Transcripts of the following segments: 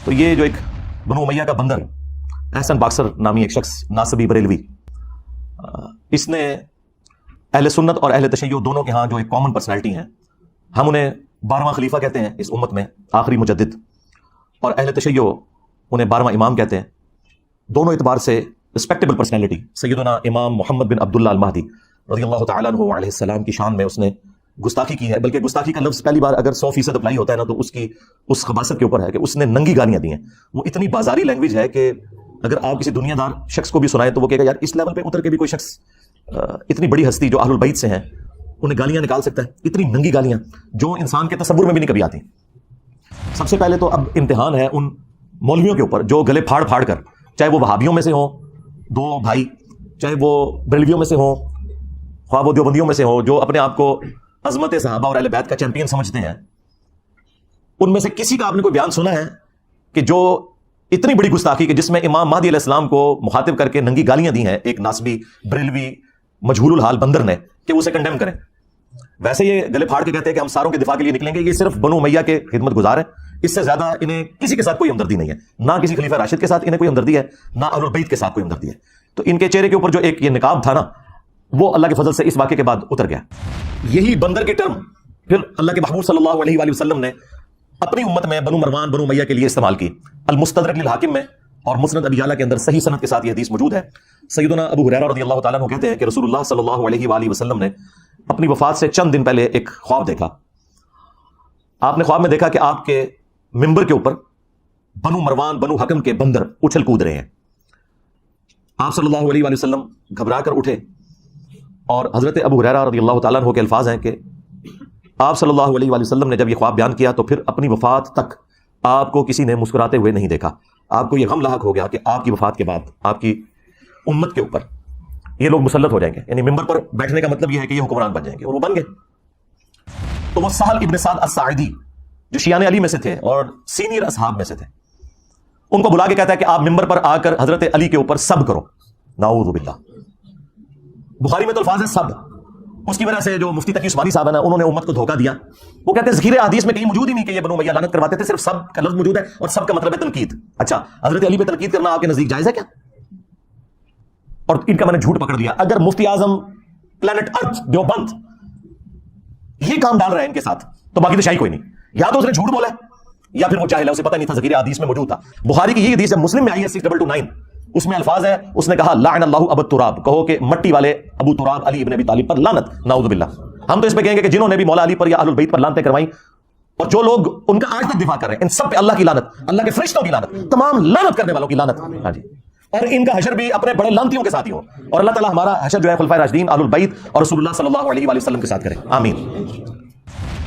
تو یہ جو ایک بنو امیہ کا بندر احسن باکسر نامی ایک شخص ناصبی بریلوی، اس نے اہل سنت اور اہل تشیع دونوں کے ہاں جو ایک کامن پرسنالٹی ہیں، ہم انہیں 12واں خلیفہ کہتے ہیں اس امت میں، آخری مجدد، اور اہل تشیع انہیں 12واں امام کہتے ہیں۔ دونوں اعتبار سے رسپیکٹیبل پرسنالٹی سیدنا امام محمد بن عبداللہ المہدی رضی اللہ تعالیٰ عنہ علیہ السلام کی شان میں اس نے گستاخی کی ہے، بلکہ گستاخی کا لفظ پہلی بار اگر 100% اپلائی ہوتا ہے نا تو اس کی اس خباثت کے اوپر ہے کہ اس نے ننگی گالیاں دی ہیں۔ وہ اتنی بازاری لینگویج ہے کہ اگر آپ کسی دنیا دار شخص کو بھی سنائیں تو وہ کہے گا یار اس لیول پہ اتر کے بھی کوئی شخص اتنی بڑی ہستی جو اہل البیت سے ہیں انہیں گالیاں نکال سکتا ہے، اتنی ننگی گالیاں جو انسان کے تصور میں بھی نہیں کبھی آتی۔ سب سے پہلے تو اب امتحان ہے ان مولویوں کے اوپر جو گلے پھاڑ پھاڑ کر، چاہے وہ وہابیوں میں سے ہوں دو بھائی، چاہے وہ بریلویوں میں سے ہوں، خواہ وہ دیوبندیوں میں سے ہوں، جو اپنے آپ کو عظمت صحابہ اور اہل بیت کا چیمپئن سمجھتے ہیں، ان میں سے کسی کا آپ نے کوئی بیان سنا ہے کہ جو اتنی بڑی گستاخی کہ جس میں امام مہدی علیہ السلام کو مخاطب کر کے ننگی گالیاں دی ہیں ایک ناصبی بریلوی مجہول الحال بندر نے، کہ وہ اسے کنڈیم کریں؟ ویسے یہ گلے پھاڑ کے کہتے ہیں کہ ہم ساروں کے دفاع کے لیے نکلیں گے، یہ صرف بنو امیہ کے خدمت گزار ہیں، اس سے زیادہ انہیں کسی کے ساتھ کوئی ہمدردی نہیں ہے، نہ کسی خلیفہ راشد کے ساتھ انہیں کوئی ہمدردی ہے، نہ اہل البیت کے ساتھ کوئی ہمدردی ہے۔ تو ان کے چہرے کے اوپر جو ایک یہ نقاب تھا نا، وہ اللہ کے فضل سے اس واقعے کے بعد اتر گیا۔ یہی بندر کی ٹرم پھر اللہ کے محبوب صلی اللہ علیہ وآلہ وسلم نے اپنی امت میں بنو مروان بنو امیہ کے لیے استعمال کی۔ المستدرک للحاکم میں اور مسند ابی یعلا کے اندر صحیح سند کے ساتھ یہ حدیث موجود ہے۔ سیدنا ابو ہریرہ رضی اللہ تعالیٰ عنہ کہتے ہیں کہ رسول اللہ صلی اللہ علیہ وآلہ وسلم نے اپنی وفات سے چند دن پہلے ایک خواب دیکھا۔ آپ نے خواب میں دیکھا کہ آپ کے ممبر کے اوپر بنو مروان بنو حکم کے بندر اچھل کود رہے ہیں۔ آپ صلی اللہ علیہ وآلہ وسلم گھبرا کر اٹھے، اور حضرت ابو ہریرہ رضی اللہ تعالیٰ عنہ کے الفاظ ہیں کہ آپ صلی اللہ علیہ وآلہ وسلم نے جب یہ خواب بیان کیا تو پھر اپنی وفات تک آپ کو کسی نے مسکراتے ہوئے نہیں دیکھا۔ آپ کو یہ غم لاحق ہو گیا کہ آپ کی وفات کے بعد آپ کی امت کے اوپر یہ لوگ مسلط ہو جائیں گے، یعنی ممبر پر بیٹھنے کا مطلب یہ ہے کہ یہ حکمران بن جائیں گے، اور وہ بن گئے۔ تو وہ سہل ابن سعد الساعدی جو شیعان علی میں سے تھے اور سینئر اصحاب میں سے تھے، ان کو بلا کے کہتا ہے کہ آپ ممبر پر آ کر حضرت علی کے اوپر سب کرو۔ نعوذ باللہ، بخاری میں تو الفاظ ہے سب۔ اس کی وجہ سے جو مفتی تقی عثمانی صاحب ہیں انہوں نے امت کو دھوکہ دیا۔ وہ کہتے ہیں ذکر حدیث میں کہیں موجود ہی نہیں کہ یہ بنو امیہ لعنت کرواتے تھے، صرف سب کا لفظ موجود ہے اور سب کا مطلب ہے تنقید۔ اچھا، حضرت علی پہ تنقید کرنا آپ کے نزدیک جائز ہے کیا؟ اور ان کا میں نے جھوٹ پکڑ لیا۔ اگر مفتی اعظم پلانٹ ارتھ دیوبند یہ کام ڈال رہے ہیں ان کے ساتھ تو باقی تو شاہی کوئی نہیں، یا تو اس نے جھوٹ بولا ہے یا پھر وہ جاہل ہے، اسے پتہ نہیں تھا ذکر حدیث میں موجود تھا۔ بخاری کی یہ حدیث ہے، مسلم میں آئی ہے 6229، اس میں الفاظ ہے، اس نے کہا لعن اللہ ابو تراب، کہو کہ مٹی والے ابو تراب علی ابن ابی طالب پر لعنت۔ نعوذ باللہ، ہم تو اس پہ کہیں گے کہ جنہوں نے بھی مولا علی پر یا اہل البیت پر لعنتیں کروائیں اور جو لوگ ان کا آج تک دفاع کر رہے ہیں، ان سب پہ اللہ کی لعنت، اللہ کے فرشتوں کی لعنت، تمام لعنت کرنے والوں کی لعنت۔ ہاں جی، اور ان کا حشر بھی اپنے بڑے لعنتیوں کے ساتھ ہی ہو، اور اللہ تعالی ہمارا حشر جو ہے خلفائے راشدین اہل البیت اور رسول اللہ صلی اللہ علیہ وآلہ وسلم کے ساتھ کرے، آمین۔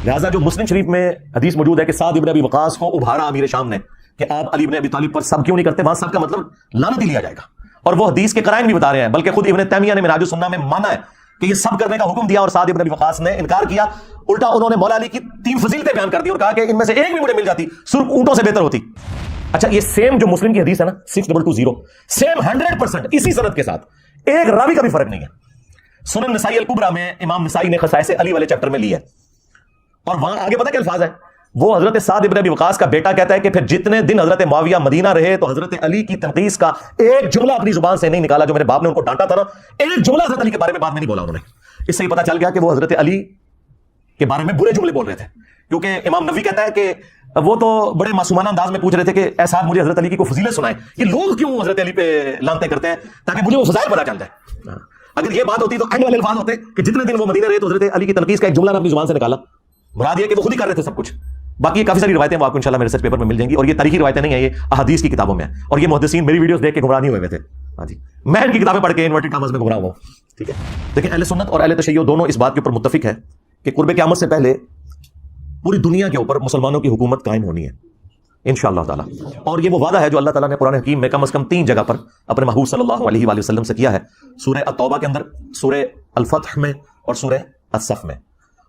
لہٰذا جو مسلم شریف میں حدیث موجود ہے کہ سعد ابن ابی وقاص کو ابھارا امیر شام نے کہ آپ علی ابن ابی طالب پر سب کیوں نہیں کرتے، وہاں سب کا مطلب لعنت ہی لیا جائے گا، اور وہ حدیث کے قرائن بھی بتا رہے ہیں، بلکہ خود ابن تیمیہ نے منہاج السنہ میں مانا ہے کہ یہ سب کرنے کا حکم دیا اور سعد ابن ابی وقاص نے انکار کیا۔ الٹا انہوں نے مولا علی کی 3 فضیلتیں بیان کر دی اور کہا کہ ان میں سے ایک بھی مجھے مل جاتی سرخ اونٹوں سے بہتر ہوتی۔ اچھا، یہ سیم جو مسلم کی حدیث ہے نا 6220، سیم 100% اسی سند کے ساتھ، ایک راوی کا بھی فرق نہیں ہے۔ سنن نسائی الکبریٰ میں امام نسائی نے خصائص علی والے چیپٹر میں لی ہے، اور وہاں آگے پتہ کیا الفاظ ہے؟ وہ حضرت سعد ابن ابی وقاص کا بیٹا کہتا ہے کہ پھر جتنے دن حضرت معاویہ مدینہ رہے تو حضرت علی کی تنقیص کا ایک جملہ اپنی زبان سے نہیں نکالا۔ جو میرے باپ نے ان کو ڈانٹا تھا نا، ایک جملہ حضرت علی کے بارے میں بعد میں نہیں بولا انہوں نے۔ اس سے یہ پتہ چل گیا کہ وہ حضرت علی کے بارے میں برے جملے بول رہے تھے، کیونکہ امام نووی کہتا ہے کہ وہ تو بڑے معصومانہ انداز میں پوچھ رہے تھے کہ اے صاحب مجھے حضرت علی کی کوئی فضیلت سنائیں، یہ لوگ کیوں حضرت علی پہ لعنتیں کرتے ہیں، تاکہ مجھے وہ فضائل پتہ چل جائے۔ اگر یہ بات ہوتی تو اینڈ والے الفاظ ہوتے کہ جتنے دن وہ مدینہ رہے تو حضرت علی کی تنقیص کا ایک جملہ نے اپنی زبان سے نکالا۔ مراد یہ کہ وہ خود ہی کر رہے تھے سب کچھ۔ باقی کافی ساری روایتیں وہ آپ کو انشاءاللہ میرے ریسرچ پیپر میں مل جائیں گی، اور یہ تاریخی روایتیں نہیں ہیں، یہ احادیث کی کتابوں میں ہیں، اور یہ محدثین میری ویڈیوز دیکھ کے گمراہ نہیں ہوئے تھے۔ ہاں جی، میں ان کی کتابیں پڑھ کے انورٹڈ کامز میں گمراہ ہوں، ٹھیک ہے۔ لیکن اہل سنت اور اہل تشیع دونوں اس بات کے اوپر متفق ہے کہ قرب قیامت سے پہلے پوری دنیا کے اوپر مسلمانوں کی حکومت قائم ہونی ہے انشاءاللہ تعالی، اور یہ وہ وعدہ ہے جو اللہ تعالیٰ نے قرآن حکیم میں کم از کم 3 جگہ پر اپنے محبوب صلی اللہ علیہ وآلہ وسلم سے کیا ہے، سورہ التوبہ کے اندر، سورہ الفتح میں، اور سورہ الصف میں۔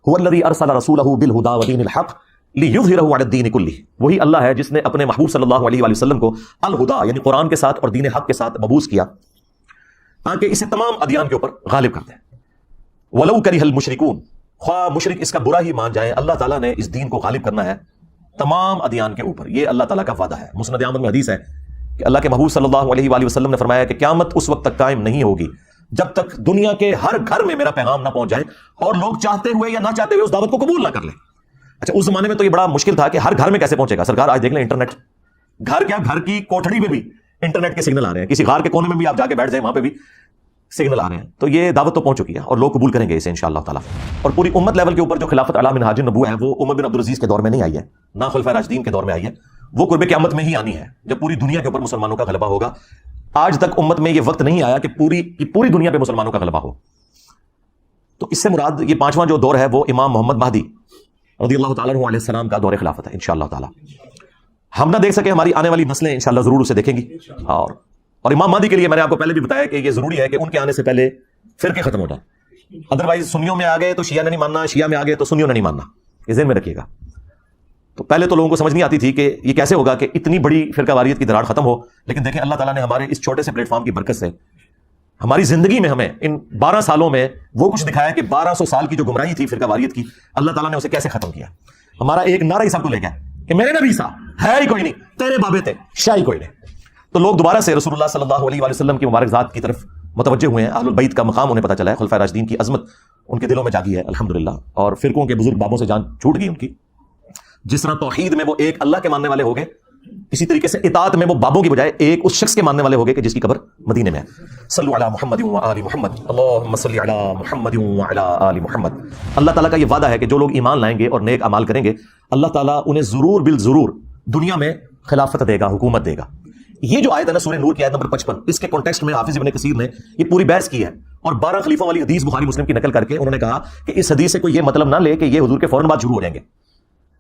هو الذی ارسل رسولہ بالہدی ودین الحق لیظہرہ علی الدین کلہ، وہی اللہ ہے جس نے اپنے محبوب صلی اللہ علیہ وآلہ وسلم کو الہدا یعنی قرآن کے ساتھ اور دین حق کے ساتھ مبعوث کیا تاکہ اسے تمام ادیان کے اوپر غالب کر دیں۔ وَلَوْ كَرِهَ الْمُشْرِكُونَ، خواہ مشرک اس کا برا ہی مان جائیں، اللہ تعالیٰ نے اس دین کو غالب کرنا ہے تمام ادیان کے اوپر. یہ اللہ تعالیٰ کا وعدہ ہے. مسند احمد میں حدیث ہے کہ اللہ کے محبوب صلی اللہ علیہ وآلہ وسلم نے فرمایا کہ قیامت اس وقت تک قائم نہیں ہوگی جب تک دنیا کے ہر گھر میں میرا پیغام نہ پہنچ جائے اور لوگ چاہتے ہوئے یا نہ چاہتے ہوئے اس دعوت کو قبول نہ کر لیں. اچھا اس زمانے میں تو یہ بڑا مشکل تھا کہ ہر گھر میں کیسے پہنچے گا. سرکار آج دیکھ لیں انٹرنیٹ, گھر کیا گھر کی کوٹھڑی میں بھی انٹرنیٹ کے سگنل آ رہے ہیں, کسی غار کے کونے میں بھی آپ جا کے بیٹھ جائیں وہاں پہ بھی سگنل آ رہے ہیں. تو یہ دعوت تو پہنچ چکی ہے اور لوگ قبول کریں گے اسے انشاءاللہ تعالیٰ. اور پوری امت لیول کے اوپر جو خلافت علی منہاج النبوہ ہے وہ عمر بن عبدالعزیز کے دور میں نہیں آئی ہے, نہ خلفائے راشدین کے دور میں آئی ہے, وہ قرب قیامت میں ہی آنی ہے جب پوری دنیا کے اوپر مسلمانوں کا غلبہ ہوگا. آج تک امت میں یہ وقت نہیں آیا کہ پوری دنیا پہ مسلمانوں کا غلبہ ہو. تو اس سے مراد یہ پانچواں جو دور ہے وہ امام محمد مہدی رضی اللہ تعالیٰ عنہ علیہ السلام کا دور خلافت ہے انشاءاللہ تعالیٰ. ہم نہ دیکھ سکے, ہماری آنے والی نسلیں انشاءاللہ ضرور اسے دیکھیں گی. اور امام مہدی کے لیے میں نے آپ کو پہلے بھی بتایا کہ یہ ضروری ہے کہ ان کے آنے سے پہلے فرقے ختم ہو جائیں. ادروائز سنیوں میں آ گئے تو شیعہ نے نہیں ماننا, شیعہ میں آ گئے تو سنیوں نے نہیں ماننا, یہ ذہن میں رکھیے گا. تو پہلے تو لوگوں کو سمجھ نہیں آتی تھی کہ یہ کیسے ہوگا کہ اتنی بڑی فرقہ واریت کی دراڑ ختم ہو. لیکن دیکھیں اللہ تعالیٰ نے ہمارے اس چھوٹے سے پلیٹ فارم کی برکت سے ہماری زندگی میں ہمیں ان 12 سالوں میں وہ کچھ دکھایا کہ 1200 سال کی جو گمراہی تھی فرقہ واریت کی, اللہ تعالیٰ نے اسے کیسے ختم کیا. ہمارا ایک نعرہ ہی سب کو لے گیا کہ میرے نبی سا ہے ہی کوئی نہیں, تیرے بابے تھے شاہ ہی کوئی نہیں. تو لوگ دوبارہ سے رسول اللہ صلی اللہ علیہ وآلہ وسلم کی مبارک ذات کی طرف متوجہ ہوئے ہیں. اہل البیت کا مقام انہیں پتہ چلا ہے, خلفائے راشدین کی عظمت ان کے دلوں میں جاگی ہے الحمدللہ. اور فرقوں کے بزرگ بابوں سے جان چھوٹ گئی ان کی. جس طرح توحید میں وہ ایک اللہ کے ماننے والے ہو گئے, اسی طریقے سے اطاعت میں وہ بابوں کی بجائے ایک اس شخص کے ماننے والے ہو گئے کہ جس کی قبر مدینے میں ہے. صلو علی محمد و آل محمد, اللہم صلی علی محمد و علی آل محمد. اللہ تعالیٰ کا یہ وعدہ ہے کہ جو لوگ ایمان لائیں گے اور نیک اعمال کریں گے اللہ تعالیٰ انہیں ضرور بالضرور دنیا میں خلافت دے گا, حکومت دے گا. یہ جو آیت ہے نا سورہ نور کی آیت نمبر 55, اس کے کانٹیکسٹ میں حافظ ابن کثیر نے یہ پوری بحث کی ہے اور 12 خلیفوں والی حدیث بخاری مسلم کی نقل کر کے انہوں نے کہا کہ اس حدیث سے کوئی یہ مطلب نہ لے کہ یہ حضور کے فوراً بعد شروع ہو جائیں گے.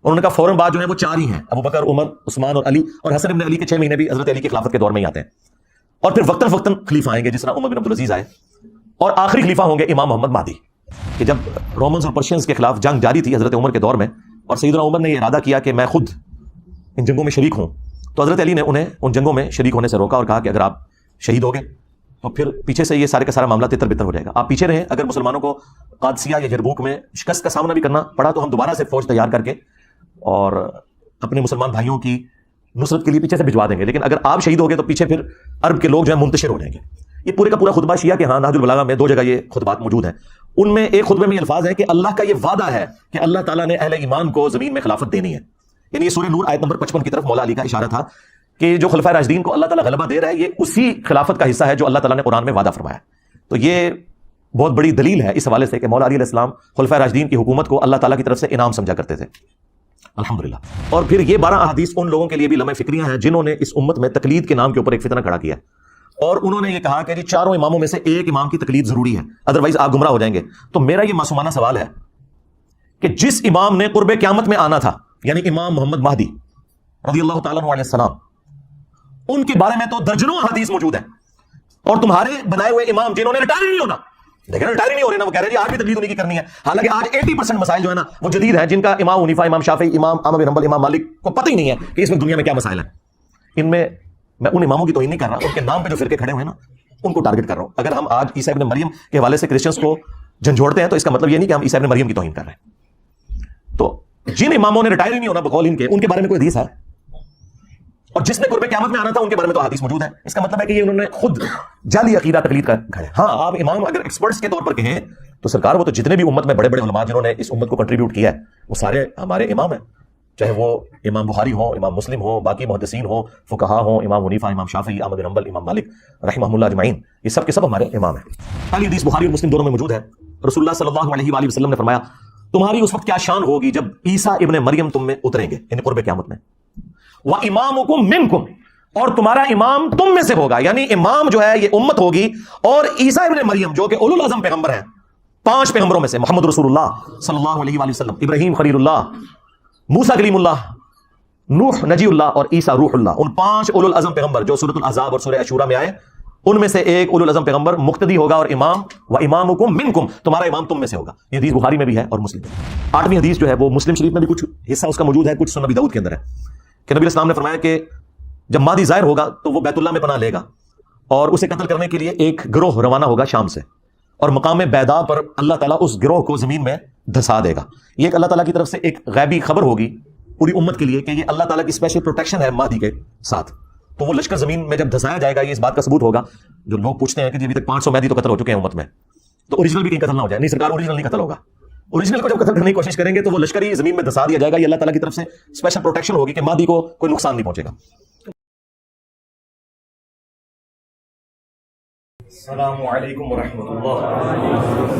انہوں نے کہا فوراً بعد جو ہے وہ 4 ہی ہیں, ابو بکر, عمر, عثمان اور علی, اور حسن ابن علی کے 6 مہینے بھی حضرت علی کی خلافت کے دور میں ہی آتے ہیں. اور پھر وقتاً فوقتاً خلیفہ آئیں گے جس طرح عمر بن عبدالعزیز آئے, اور آخری خلیفہ ہوں گے امام محمد مہدی. کہ جب رومنز اور پرشینز کے خلاف جنگ جاری تھی حضرت عمر کے دور میں اور سیدنا عمر نے یہ ارادہ کیا کہ میں خود ان جنگوں میں شریک ہوں, تو حضرت علی نے انہیں ان جنگوں میں شریک ہونے سے روکا اور کہا کہ اگر آپ شہید ہو گئے تو پھر پیچھے سے یہ سارے کا سارا معاملہ تتر بتر ہو جائے گا. آپ پیچھے رہیں, اگر مسلمانوں کو قادسیہ یا یرموک میں شکست کا سامنا بھی کرنا پڑا تو ہم دوبارہ سے فوج تیار کر کے اور اپنے مسلمان بھائیوں کی نصرت کے لیے پیچھے سے بھجوا دیں گے. لیکن اگر آپ شہید ہو گئے تو پیچھے پھر عرب کے لوگ جو ہیں منتشر ہو جائیں گے. یہ پورے کا پورا خطبہ شیعہ کے ہاں نہج البلاغہ میں 2 جگہ یہ خطبات موجود ہیں. ان میں ایک خطبے میں یہ الفاظ ہیں کہ اللہ کا یہ وعدہ ہے کہ اللہ تعالیٰ نے اہل ایمان کو زمین میں خلافت دینی ہے. یعنی یہ سورہ نور آیت نمبر 55 کی طرف مولا علی کا اشارہ تھا کہ جو خلفائے راشدین کو اللہ تعالیٰ غلبہ دے رہا ہے یہ اسی خلافت کا حصہ ہے جو اللہ تعالیٰ نے قرآن میں وعدہ فرمایا. تو یہ بہت بڑی دلیل ہے اس حوالے سے کہ مولا علی علیہ السلام خلفائے راشدین کی حکومت کو اللہ تعالیٰ کی طرف سے انعام سمجھا کرتے تھے الحمدللہ. اور پھر یہ 12 احادیث ان لوگوں کے لیے بھی لمحہ فکریاں ہیں جنہوں نے اس امت میں تقلید کے نام کے اوپر ایک فتنہ کھڑا کیا اور انہوں نے یہ کہا کہ 4 اماموں میں سے ایک امام کی تقلید ضروری ہے, ادروائز آپ گمراہ ہو جائیں گے. تو میرا یہ معصومانہ سوال ہے کہ جس امام نے قرب قیامت میں آنا تھا یعنی امام محمد مہدی رضی اللہ تعالیٰ عنہ علیہ السلام, ان کے بارے میں تو درجنوں حدیث موجود ہیں, اور تمہارے بنائے ہوئے امام جنہوں نے ریٹائر نہیں ہونا, لیکن ریٹائر نہیں ہو رہے نا, وہ کہہ رہے ہیں آج بھی تقلید انہیں کی کرنی ہے. حالانکہ آج 80% مسائل جو ہے نا وہ جدید ہیں جن کا امام حنیفہ, امام شافعی, امام احمد بن حنبل, امام مالک کو پتہ ہی نہیں ہے کہ اس وقت دنیا میں کیا مسائل ہیں. ان میں ان اماموں کی توہین نہیں کر رہا, ان کے نام پہ جو فرقے کھڑے ہوئے ہیں نا ان کو ٹارگٹ کر رہا ہوں. اگر ہم آج عیسیٰ ابن مریم کے حوالے سے کرسچنس کو جھنجھوڑتے ہیں تو اس کا مطلب یہ نہیں کہ ہم عیسیٰ ابن مریم کی توہین کر رہے ہیں. تو جن اماموں نے ریٹائر ہی نہیں ہونا بقول ان کے بارے میں کوئی حدیث ہے, اور جس نے قرب قیامت میں آنا تھا ان کے بارے میں تو حدیث موجود ہے. اس کا مطلب ہے کہ یہ انہوں نے خود جعلی عقیدہ تقلید کر گئے. ہاں آپ امام اگر ایکسپرٹس کے طور پر کہیں تو سرکار وہ تو جتنے بھی امت میں بڑے بڑے علماء جنہوں نے اس امت کو کنٹریبیوٹ کیا ہے وہ سارے ہمارے امام ہیں, چاہے وہ امام بخاری ہوں, امام مسلم ہوں, باقی محدثین ہوں, فقہا ہوں, امام حنیفہ, امام شافعی, احمد بن حنبل, امام مالک رحمہ اللہ اجمعین, یہ سب کے سب ہمارے امام ہیں. پہلی حدیث بخاری اور مسلم دونوں میں موجود ہے. رسول اللہ صلی اللہ علیہ وآلہ وسلم نے فرمایا تمہاری اس وقت کیا شان ہوگی جب عیسیٰ ابن مریم تم میں اتریں گے یعنی قرب قیامت میں, وَإِمَامُكُم مِّنكُم, اور تمہارا امام تم میں سے ہوگا. یعنی امام جو ہے یہ امت ہوگی, اور عیسیٰ ابن مریم جو کہ اولو العزم پیغمبر ہیں, 5 پیغمبروں میں سے, محمد رسول اللہ صلی اللہ علیہ وآلہ وسلم, ابراہیم خلیل اللہ, موسیٰ کلیم اللہ, نوح نجی اللہ اور عیسیٰ روح اللہ, ان 5 اولو العزم پیغمبر جو سورۃ الاحزاب اور سورہ عاشوراء میں آئے ان میں سے ایک اولو العزم پیغمبر مقتدی ہوگا اور امام, وَإِمَامُكُم مِّنكُم, تمہارا امام تم میں سے ہوگا. یہ حدیث بخاری میں بھی ہے اور مسلم میں. 8ویں حدیث جو ہے وہ مسلم شریف میں بھی کچھ حصہ اس کا موجود ہے, کچھ سنن ابی داؤد کے اندر ہے کہ نبی اسلام نے فرمایا کہ جب مہدی ظاہر ہوگا تو وہ بیت اللہ میں پناہ لے گا اور اسے قتل کرنے کے لیے ایک گروہ روانہ ہوگا شام سے, اور مقام بیدا پر اللہ تعالیٰ اس گروہ کو زمین میں دھسا دے گا. یہ ایک اللہ تعالیٰ کی طرف سے ایک غیبی خبر ہوگی پوری امت کے لیے کہ یہ اللہ تعالیٰ کی اسپیشل پروٹیکشن ہے مہدی کے ساتھ. تو وہ لشکر زمین میں جب دھسایا جائے گا یہ اس بات کا ثبوت ہوگا. جو لوگ پوچھتے ہیں کہ ابھی تک 500 مہدی تو قتل ہو چکے ہیں امت میں, تو اوریجنل بھی کہیں قتل نہ ہو جائے. نہیں سرکار, اوریجنل نہیں قتل ہوگا. اوریجنل کو جب قتل کرنے کی کوشش کریں گے تو وہ لشکر ہی زمین میں دھسا دیا جائے گا. یہ اللہ تعالیٰ کی طرف سے اسپیشل پروٹیکشن ہوگی کہ مہدی کو کوئی نقصان نہیں پہنچے گا. السلام علیکم ورحمۃ اللہ.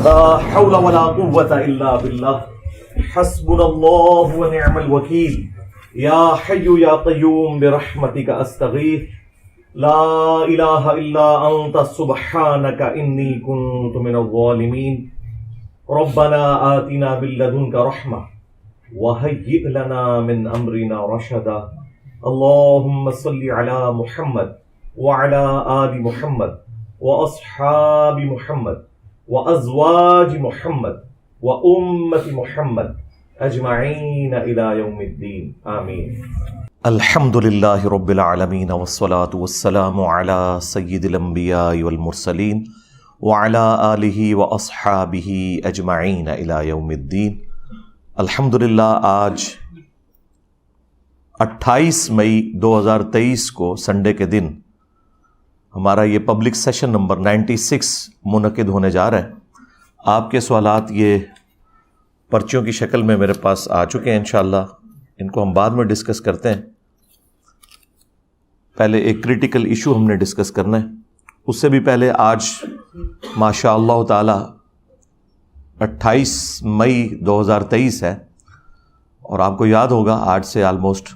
لا حول ولا قوة الا باللہ. حسبنا اللہ ونعم الوکیل. یا حی یا قیوم برحمتک استغیث. لا الہ الا انت سبحانک انی کنت من الظالمین. ربنا آتنا من لدنک رحمہ وہیئ لنا من امرنا رشدا. اللہم صل علی محمد وعلی آل محمد واصحاب محمد وازواج محمد وامت محمد اجمعین الی یوم الدین. آمین. الحمد للہ رب العالمین والصلاة والسلام علی سید الانبیاء والمرسلین وعلی آلہ واصحابہ اجمعین الی یوم الدین. الحمدللہ آج 28 مئی 2023 کو سنڈے کے دن ہمارا یہ پبلک سیشن نمبر 96 منعقد ہونے جا رہا ہے. آپ کے سوالات یہ پرچیوں کی شکل میں میرے پاس آ چکے ہیں. انشاءاللہ ان کو ہم بعد میں ڈسکس کرتے ہیں. پہلے ایک کریٹیکل ایشو ہم نے ڈسکس کرنا ہے. اس سے بھی پہلے آج ماشاء اللہ تعالی 28 مئی 2023 ہے, اور آپ کو یاد ہوگا آج سے آلموسٹ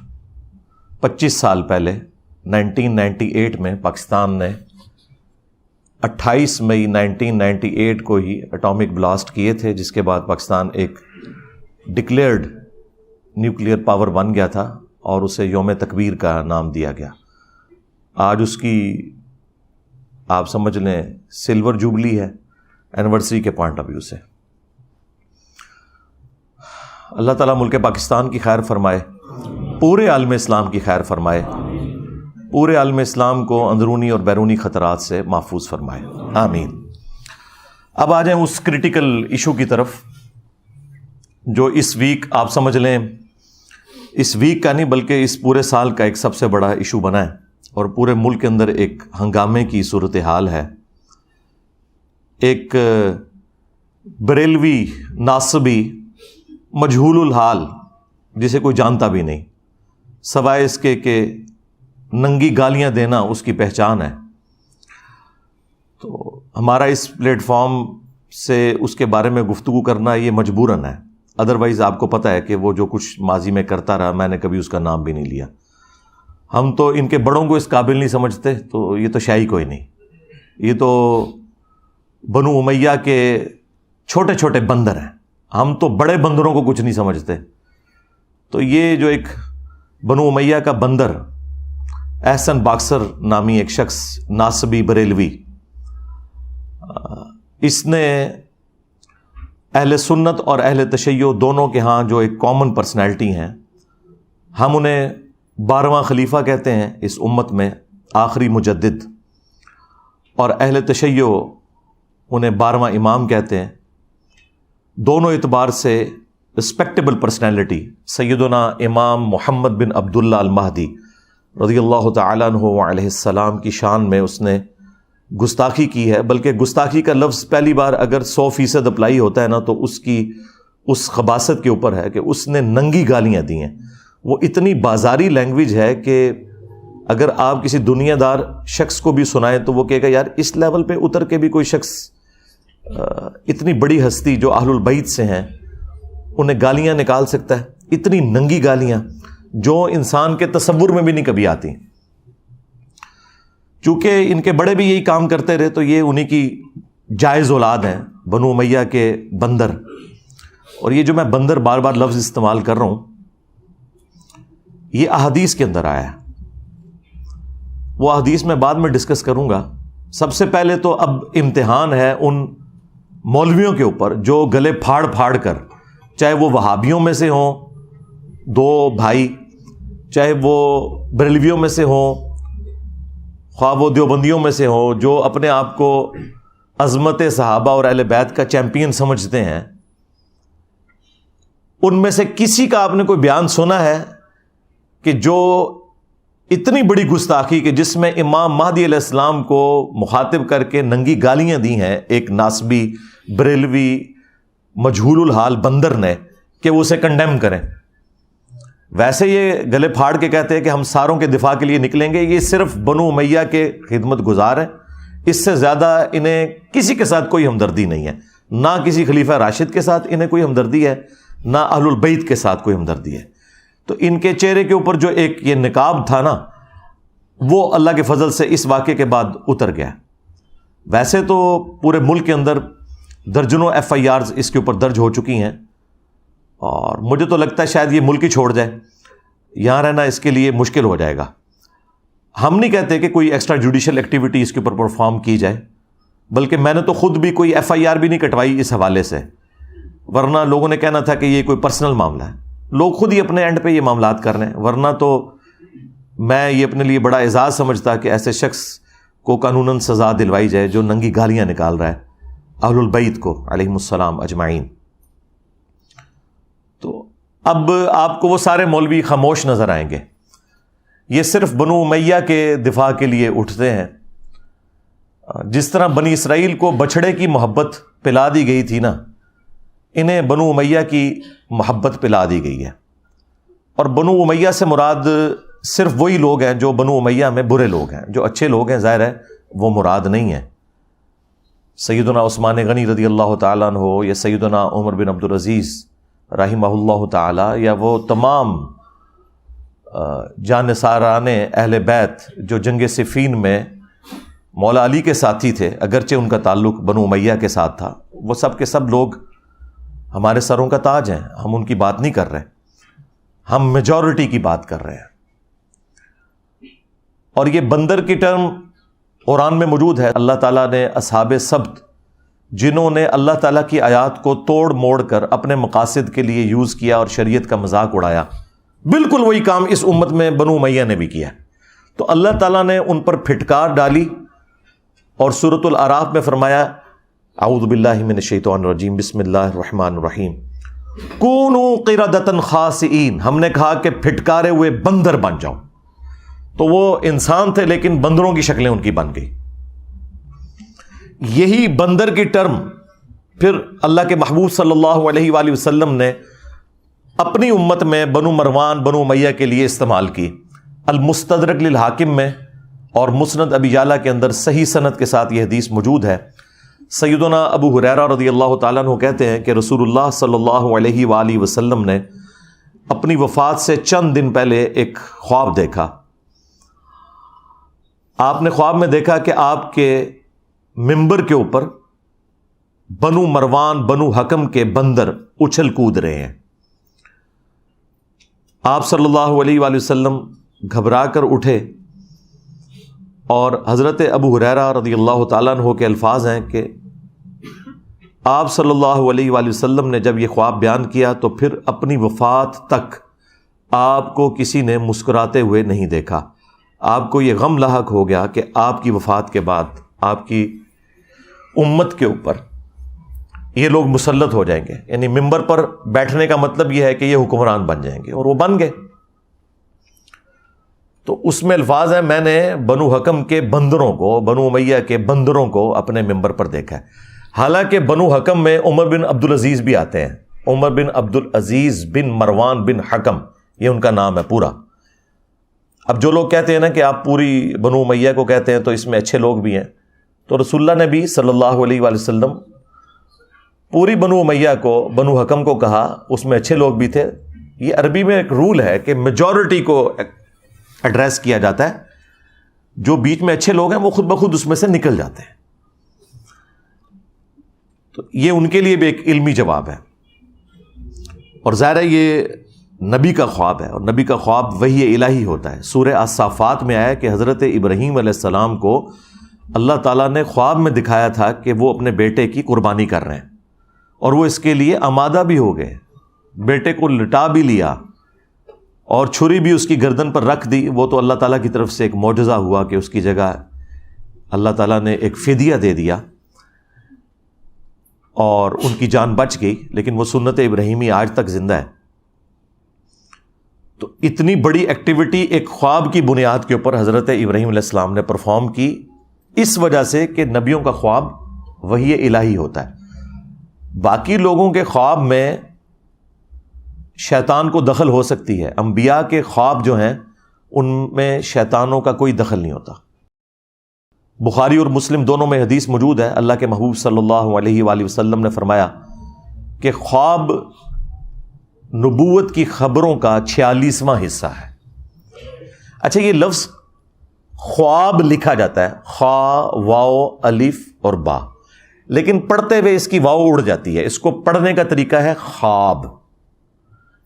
25 سال پہلے 1998 میں پاکستان نے 28 مئی 1998 کو ہی اٹامک بلاسٹ کیے تھے, جس کے بعد پاکستان ایک ڈکلیئرڈ نیوکلیئر پاور بن گیا تھا اور اسے یوم تکبیر کا نام دیا گیا. آج اس کی آپ سمجھ لیں سلور جوبلی ہے اینیورسری کے پوائنٹ آف ویو سے. اللہ تعالیٰ ملک پاکستان کی خیر فرمائے, پورے عالم اسلام کی خیر فرمائے, پورے عالم اسلام کو اندرونی اور بیرونی خطرات سے محفوظ فرمائے. آمین. اب آ جائیں اس کریٹیکل ایشو کی طرف جو اس ویک آپ سمجھ لیں, اس ویک کا نہیں بلکہ اس پورے سال کا ایک سب سے بڑا ایشو بنا ہے اور پورے ملک کے اندر ایک ہنگامے کی صورتحال ہے. ایک بریلوی ناصبی مجہول الحال جسے کوئی جانتا بھی نہیں, سوائے اس کے کہ ننگی گالیاں دینا اس کی پہچان ہے. تو ہمارا اس پلیٹ فارم سے اس کے بارے میں گفتگو کرنا یہ مجبوراً ہے. ادروائز آپ کو پتہ ہے کہ وہ جو کچھ ماضی میں کرتا رہا, میں نے کبھی اس کا نام بھی نہیں لیا. ہم تو ان کے بڑوں کو اس قابل نہیں سمجھتے, تو یہ تو شاہی کوئی نہیں, یہ تو بنو امیہ کے چھوٹے چھوٹے بندر ہیں. ہم تو بڑے بندروں کو کچھ نہیں سمجھتے. تو یہ جو ایک بنو امیہ کا بندر احسن باکسر نامی ایک شخص ناصبی بریلوی, اس نے اہل سنت اور اہل تشیع دونوں کے ہاں جو ایک کامن پرسنالٹی ہیں, ہم انہیں 12واں خلیفہ کہتے ہیں اس امت میں, آخری مجدد, اور اہل تشیع انہیں 12واں امام کہتے ہیں. دونوں اعتبار سے رسپیکٹیبل پرسنالٹی سیدنا امام محمد بن عبداللہ المہدی رضی اللہ تعالیٰ عنہ علیہ السلام کی شان میں اس نے گستاخی کی ہے. بلکہ گستاخی کا لفظ پہلی بار اگر 100% اپلائی ہوتا ہے نا, تو اس کی اس خباثت کے اوپر ہے کہ اس نے ننگی گالیاں دی ہیں. وہ اتنی بازاری لینگویج ہے کہ اگر آپ کسی دنیا دار شخص کو بھی سنائیں تو وہ کہے گا یار اس لیول پہ اتر کے بھی کوئی شخص, اتنی بڑی ہستی جو اہل البیت سے ہیں, انہیں گالیاں نکال سکتا ہے. اتنی ننگی گالیاں جو انسان کے تصور میں بھی نہیں کبھی آتی. چونکہ ان کے بڑے بھی یہی کام کرتے رہے, تو یہ انہی کی جائز اولاد ہیں, بنو امیہ کے بندر. اور یہ جو میں بندر بار بار لفظ استعمال کر رہا ہوں, یہ احادیث کے اندر آیا ہے. وہ احادیث میں بعد میں ڈسکس کروں گا. سب سے پہلے تو اب امتحان ہے ان مولویوں کے اوپر جو گلے پھاڑ پھاڑ کر, چاہے وہ وہابیوں میں سے ہوں 2 بھائی, چاہے وہ بریلویوں میں سے ہوں, خواہ وہ دیوبندیوں میں سے ہوں, جو اپنے آپ کو عظمت صحابہ اور اہل بیت کا چیمپئن سمجھتے ہیں, ان میں سے کسی کا آپ نے کوئی بیان سنا ہے کہ جو اتنی بڑی گستاخی کہ جس میں امام مہدی علیہ السلام کو مخاطب کر کے ننگی گالیاں دی ہیں ایک ناسبی بریلوی مجہول الحال بندر نے، کہ وہ اسے کنڈیم کریں. ویسے یہ گلے پھاڑ کے کہتے ہیں کہ ہم ساروں کے دفاع کے لیے نکلیں گے. یہ صرف بنو امیہ کے خدمت گزار ہیں، اس سے زیادہ انہیں کسی کے ساتھ کوئی ہمدردی نہیں ہے. نہ کسی خلیفہ راشد کے ساتھ انہیں کوئی ہمدردی ہے، نہ اہل البیت کے ساتھ کوئی ہمدردی ہے. تو ان کے چہرے کے اوپر جو ایک یہ نقاب تھا نا، وہ اللہ کے فضل سے اس واقعے کے بعد اتر گیا. ویسے تو پورے ملک کے اندر درجنوں FIRs اس کے اوپر درج ہو چکی ہیں، اور مجھے تو لگتا ہے شاید یہ ملک ہی چھوڑ جائے، یہاں رہنا اس کے لیے مشکل ہو جائے گا. ہم نہیں کہتے کہ کوئی ایکسٹرا جوڈیشل ایکٹیویٹی اس کے اوپر پرفارم کی جائے، بلکہ میں نے تو خود بھی کوئی FIR بھی نہیں کٹوائی اس حوالے سے، ورنہ لوگوں نے کہنا تھا کہ یہ کوئی پرسنل معاملہ ہے. لوگ خود ہی اپنے اینڈ پہ یہ معاملات کر رہے ہیں، ورنہ تو میں یہ اپنے لیے بڑا اعزاز سمجھتا کہ ایسے شخص کو قانوناً سزا دلوائی جائے جو ننگی گالیاں نکال رہا ہے اہل البیت کو علیہم السلام اجمعین. تو اب آپ کو وہ سارے مولوی خاموش نظر آئیں گے، یہ صرف بنو امیہ کے دفاع کے لیے اٹھتے ہیں. جس طرح بنی اسرائیل کو بچھڑے کی محبت پلا دی گئی تھی نا، انہیں بنو امیہ کی محبت پلا دی گئی ہے. اور بنو امیہ سے مراد صرف وہی لوگ ہیں جو بنو امیہ میں برے لوگ ہیں. جو اچھے لوگ ہیں ظاہر ہے وہ مراد نہیں ہیں. سیدنا عثمان غنی رضی اللہ تعالیٰ عنہ ہو، یا سیدنا عمر بن عبد العزیز رحمہ اللہ تعالی، یا وہ تمام جانثاران اہل بیت جو جنگ صفین میں مولا علی کے ساتھی تھے، اگرچہ ان کا تعلق بنو امیہ کے ساتھ تھا، وہ سب کے سب لوگ ہمارے سروں کا تاج ہیں. ہم ان کی بات نہیں کر رہے، ہم میجورٹی کی بات کر رہے ہیں. اور یہ بندر کی ٹرم قرآن میں موجود ہے. اللہ تعالیٰ نے اصحاب سبت، جنہوں نے اللہ تعالیٰ کی آیات کو توڑ موڑ کر اپنے مقاصد کے لیے یوز کیا اور شریعت کا مذاق اڑایا، بالکل وہی کام اس امت میں بنو امیہ نے بھی کیا. تو اللہ تعالیٰ نے ان پر پھٹکار ڈالی، اور سورۃ الاعراف میں فرمایا اعوذ باللہ من الشیطان الرجیم بسم اللہ الرحمن الرحیم کونوا قردۃ خاسئین. ہم نے کہا کہ پھٹکارے ہوئے بندر بن جاؤ. تو وہ انسان تھے لیکن بندروں کی شکلیں ان کی بن گئی. یہی بندر کی ٹرم پھر اللہ کے محبوب صلی اللہ علیہ وآلہ وسلم نے اپنی امت میں بنو مروان بنو امیہ کے لیے استعمال کی. المستدرک للحاکم میں اور مسند ابی یعلا کے اندر صحیح سند کے ساتھ یہ حدیث موجود ہے. سیدنا ابو ہریرہ رضی اللہ تعالیٰ عنہ کہتے ہیں کہ رسول اللہ صلی اللہ علیہ وآلہ وسلم نے اپنی وفات سے چند دن پہلے ایک خواب دیکھا. آپ نے خواب میں دیکھا کہ آپ کے منبر کے اوپر بنو مروان بنو حکم کے بندر اچھل کود رہے ہیں. آپ صلی اللہ علیہ وآلہ وسلم گھبرا کر اٹھے، اور حضرت ابو ہریرہ رضی اللہ تعالیٰ عنہ کے الفاظ ہیں کہ آپ صلی اللہ علیہ وآلہ وسلم نے جب یہ خواب بیان کیا تو پھر اپنی وفات تک آپ کو کسی نے مسکراتے ہوئے نہیں دیکھا. آپ کو یہ غم لاحق ہو گیا کہ آپ کی وفات کے بعد آپ کی امت کے اوپر یہ لوگ مسلط ہو جائیں گے. یعنی منبر پر بیٹھنے کا مطلب یہ ہے کہ یہ حکمران بن جائیں گے، اور وہ بن گئے. تو اس میں الفاظ ہیں میں نے بنو حکم کے بندروں کو، بنو امیہ کے بندروں کو اپنے منبر پر دیکھا ہے. حالانکہ بنو حکم میں عمر بن عبد العزیز بھی آتے ہیں. عمر بن عبد العزیز بن مروان بن حکم، یہ ان کا نام ہے پورا. اب جو لوگ کہتے ہیں نا کہ آپ پوری بنو امیہ کو کہتے ہیں تو اس میں اچھے لوگ بھی ہیں، تو رسول اللہ نے بھی صلی اللہ علیہ وآلہ وسلم پوری بنو امیہ کو، بنو حکم کو کہا، اس میں اچھے لوگ بھی تھے. یہ عربی میں ایک رول ہے کہ میجورٹی کو ایڈریس کیا جاتا ہے، جو بیچ میں اچھے لوگ ہیں وہ خود بخود اس میں سے نکل جاتے ہیں. تو یہ ان کے لیے بھی ایک علمی جواب ہے. اور ظاہر ہے یہ نبی کا خواب ہے، اور نبی کا خواب وحی الہی ہوتا ہے. سورہ الصافات میں آیا کہ حضرت ابراہیم علیہ السلام کو اللہ تعالیٰ نے خواب میں دکھایا تھا کہ وہ اپنے بیٹے کی قربانی کر رہے ہیں، اور وہ اس کے لیے آمادہ بھی ہو گئے. بیٹے کو لٹا بھی لیا اور چھری بھی اس کی گردن پر رکھ دی. وہ تو اللہ تعالیٰ کی طرف سے ایک معجزہ ہوا کہ اس کی جگہ اللہ تعالیٰ نے ایک فدیہ دے دیا اور ان کی جان بچ گئی. لیکن وہ سنت ابراہیمی آج تک زندہ ہے. تو اتنی بڑی ایکٹیویٹی ایک خواب کی بنیاد کے اوپر حضرت ابراہیم علیہ السلام نے پرفارم کی، اس وجہ سے کہ نبیوں کا خواب وحی الہی ہوتا ہے۔ باقی لوگوں کے خواب میں شیطان کو دخل ہو سکتی ہے، انبیاء کے خواب جو ہیں ان میں شیطانوں کا کوئی دخل نہیں ہوتا۔ بخاری اور مسلم دونوں میں حدیث موجود ہے، اللہ کے محبوب صلی اللہ علیہ وآلہ وسلم نے فرمایا کہ خواب نبوت کی خبروں کا 46واں حصہ ہے۔ اچھا، یہ لفظ خواب لکھا جاتا ہے خا، واو، الف اور با، لیکن پڑھتے ہوئے اس کی واو اڑ جاتی ہے، اس کو پڑھنے کا طریقہ ہے خواب۔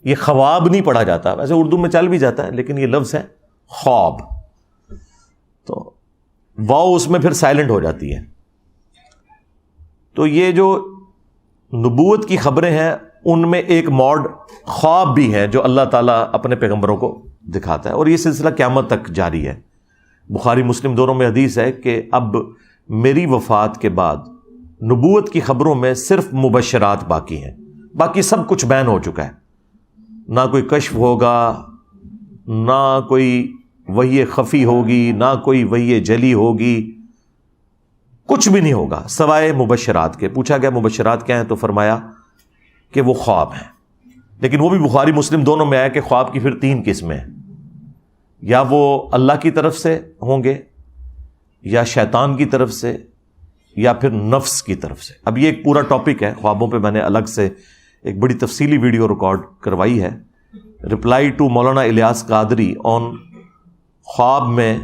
یہ خواب نہیں پڑھا جاتا، ویسے اردو میں چل بھی جاتا ہے لیکن یہ لفظ ہے خواب، تو واو اس میں پھر سائلنٹ ہو جاتی ہے۔ تو یہ جو نبوت کی خبریں ہیں ان میں ایک موڈ خواب بھی ہے جو اللہ تعالیٰ اپنے پیغمبروں کو دکھاتا ہے، اور یہ سلسلہ قیامت تک جاری ہے۔ بخاری مسلم دونوں میں حدیث ہے کہ اب میری وفات کے بعد نبوت کی خبروں میں صرف مبشرات باقی ہیں، باقی سب کچھ بیان ہو چکا ہے۔ نہ کوئی کشف ہوگا، نہ کوئی وحی خفی ہوگی، نہ کوئی وحی جلی ہوگی، کچھ بھی نہیں ہوگا سوائے مبشرات کے۔ پوچھا گیا مبشرات کیا ہیں تو فرمایا کہ وہ خواب ہیں، لیکن وہ بھی بخاری مسلم دونوں میں آیا کہ خواب کی پھر 3 قسمیں ہیں، یا وہ اللہ کی طرف سے ہوں گے، یا شیطان کی طرف سے، یا پھر نفس کی طرف سے۔ اب یہ ایک پورا ٹاپک ہے، خوابوں پہ میں نے الگ سے ایک بڑی تفصیلی ویڈیو ریکارڈ کروائی ہے، رپلائی ٹو مولانا الیاس قادری آن خواب میں